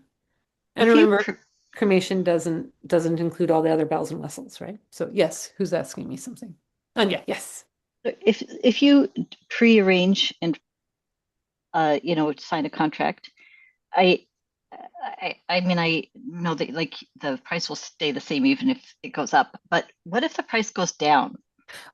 And If you remember, cremation doesn't include all the other bells and whistles, right? So yes, who's asking me something? Anya, yes. if you pre-arrange and sign a contract, I I mean I know that like the price will stay the same even if it goes up. But what if the price goes down?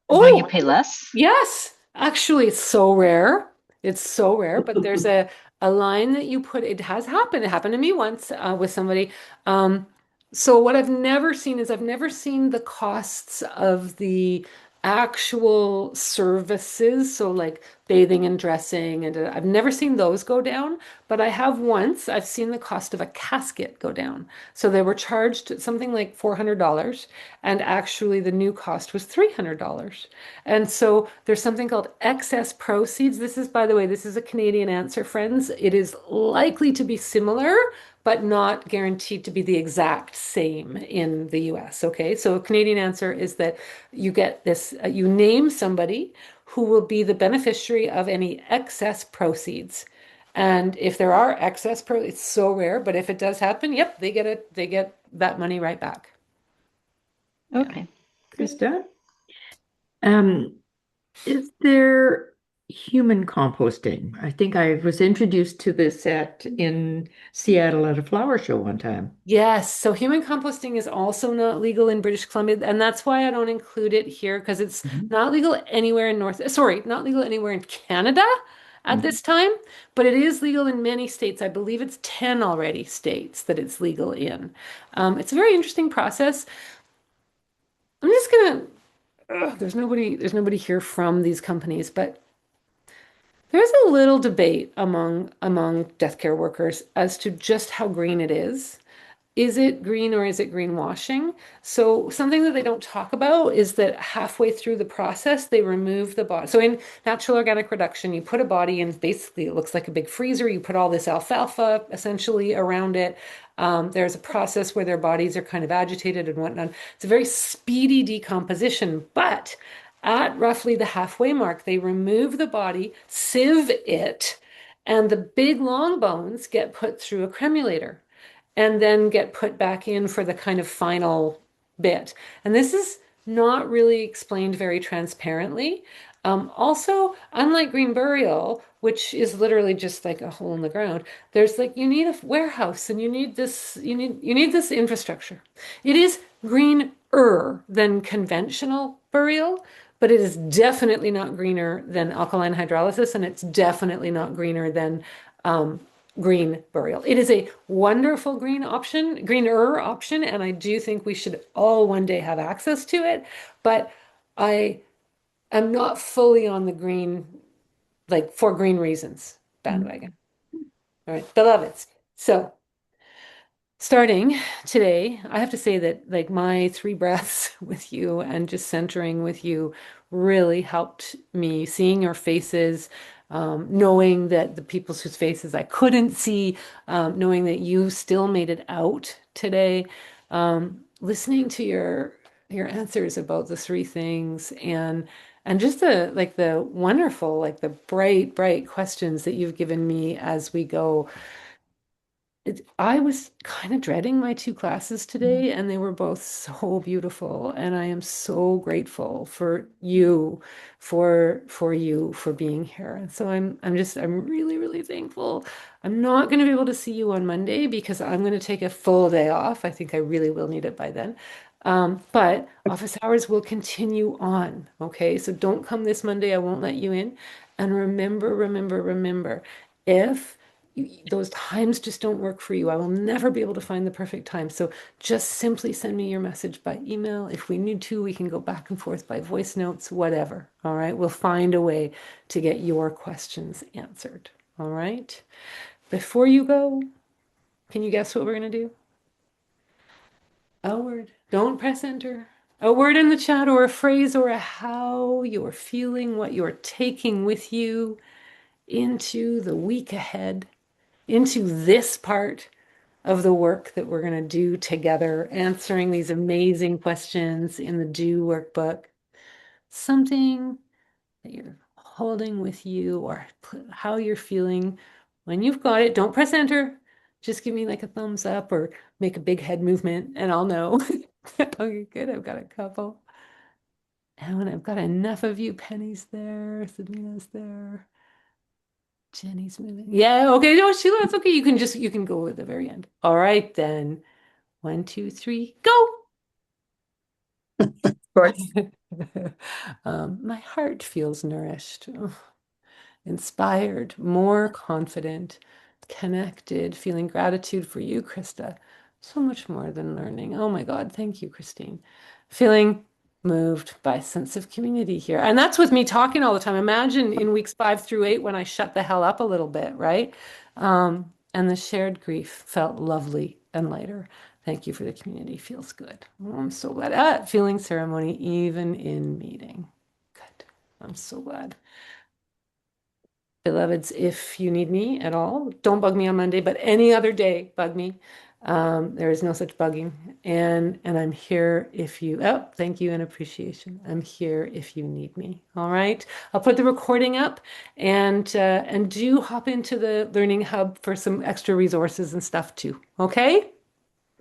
Will you Oh, pay less? yes. Actually, it's so rare. It's so rare, but there's a line that you put. It has happened. It happened to me once with somebody. Um, so what I've never seen is I've never seen the costs of the actual services. So like bathing and dressing, and I've never seen those go down. But I have once. I've seen the cost of a casket go down. So they were charged something like $400, and actually the new cost was $300. And so there's something called excess proceeds. This is, by the way, this is a Canadian answer, friends. It is likely to be similar, but not guaranteed to be the exact same in the US. Okay. So a Canadian answer is that you get this, you name somebody who will be the beneficiary of any excess proceeds. And if there are excess pro, it's so rare, but if it does happen, yep, they get that money right back. Yeah. Okay. Krista, um, is there human composting? I think I was introduced to this in Seattle at a flower show one time. Yes, so human composting is also not legal in British Columbia, and that's why I don't include it here because it's Mhm. not legal anywhere in not legal anywhere in Canada at Mhm. this time, but it is legal in many states. I believe it's 10 already states that it's legal in. It's a very interesting process. I'm just gonna, there's nobody here from these companies, but there's a little debate among death care workers as to just how green it is. Is it green or is it greenwashing? So something that they don't talk about is that halfway through the process, they remove the body. So in natural organic reduction, you put a body in, basically it looks like a big freezer. You put all this alfalfa essentially around it. There's a process where their bodies are kind of agitated and whatnot. It's a very speedy decomposition, but at roughly the halfway mark, they remove the body, sieve it, and the big long bones get put through a cremulator and then get put back in for the kind of final bit. And this is not really explained very transparently. Also, unlike green burial, which is literally just like a hole in the ground, there's like you need a warehouse and you need this infrastructure. It is greener than conventional burial, but it is definitely not greener than alkaline hydrolysis, and it's definitely not greener than um, green burial. It is a wonderful greener option, and I do think we should all one day have access to it. But I am not fully on the green, like for green reasons, bandwagon. All right, beloveds. So starting today, I have to say that like my 3 breaths with you and just centering with you really helped me seeing your faces, knowing that the people whose faces I couldn't see, knowing that you still made it out today, listening to your answers about the 3 things and just the wonderful, like the bright questions that you've given me as we go. I was kind of dreading my two classes today, and they were both so beautiful. And I am so grateful for you, for you, for being here. And so I'm really, really thankful. I'm not going to be able to see you on Monday because I'm going to take a full day off. I think I really will need it by then. But office hours will continue on. Okay, so don't come this Monday. I won't let you in. And remember, remember, remember, if those times just don't work for you, I will never be able to find the perfect time. So just simply send me your message by email. If we need to, we can go back and forth by voice notes, whatever. All right. We'll find a way to get your questions answered. All right. Before you go, can you guess what we're going to do? A word. Don't press enter. A word in the chat or a phrase or a how you're feeling, what you're taking with you into the week ahead, into this part of the work that we're going to do together, answering these amazing questions in the Do workbook. Something that you're holding with you or how you're feeling. When you've got it, don't press enter. Just give me like a thumbs up or make a big head movement and I'll know. Okay, good. I've got a couple. And when I've got enough of you, Penny's there, Sabina's there. Jenny's moving. Yeah, okay. No, Sheila, it's okay. You can go at the very end. All right, then. 1, 2, 3, go. Of course. My heart feels nourished, inspired, more confident, connected, feeling gratitude for you, Krista. So much more than learning. Oh my God, thank you, Christine. Feeling moved by a sense of community here. And that's with me talking all the time. Imagine in weeks 5 through 8 when I shut the hell up a little bit, right? And the shared grief felt lovely and lighter. Thank you for the community. Feels good. Oh, I'm so glad. Feeling ceremony even in meeting. Good. I'm so glad. Beloveds, if you need me at all, don't bug me on Monday, but any other day, bug me. There is no such bugging. And I'm here if you, oh, thank you and appreciation. I'm here if you need me. All right. I'll put the recording up and do hop into the Learning Hub for some extra resources and stuff too. Okay.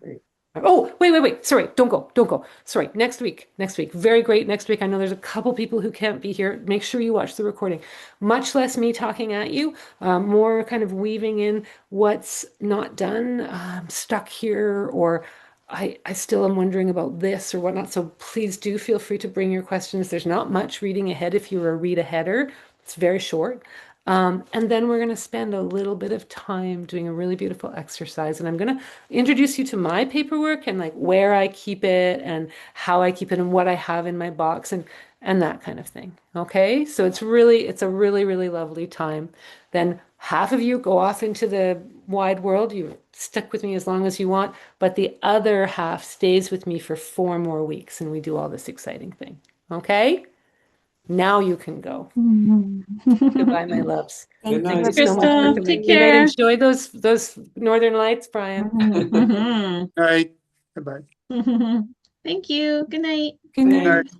Great. Oh, wait. Sorry, don't go. Sorry, next week. Very great next week. I know there's a couple people who can't be here. Make sure you watch the recording. Much less me talking at you, more kind of weaving in what's not done, stuck here, or I still am wondering about this or whatnot. So please do feel free to bring your questions. There's not much reading ahead if you're a read aheader. It's very short. And then we're going to spend a little bit of time doing a really beautiful exercise. And I'm going to introduce you to my paperwork and like where I keep it and how I keep it and what I have in my box and that kind of thing. Okay. So it's a really, really lovely time. Then half of you go off into the wide world. You stick with me as long as you want, but the other half stays with me for 4 more weeks and we do all this exciting thing. Okay. Now you can go. Goodbye, my loves. Good Thank night. you so much for Krista, coming. take Good night. care. Enjoy those northern lights, Brian. Mhm. All right. Goodbye. Thank you. Good night. Good night. Thanks.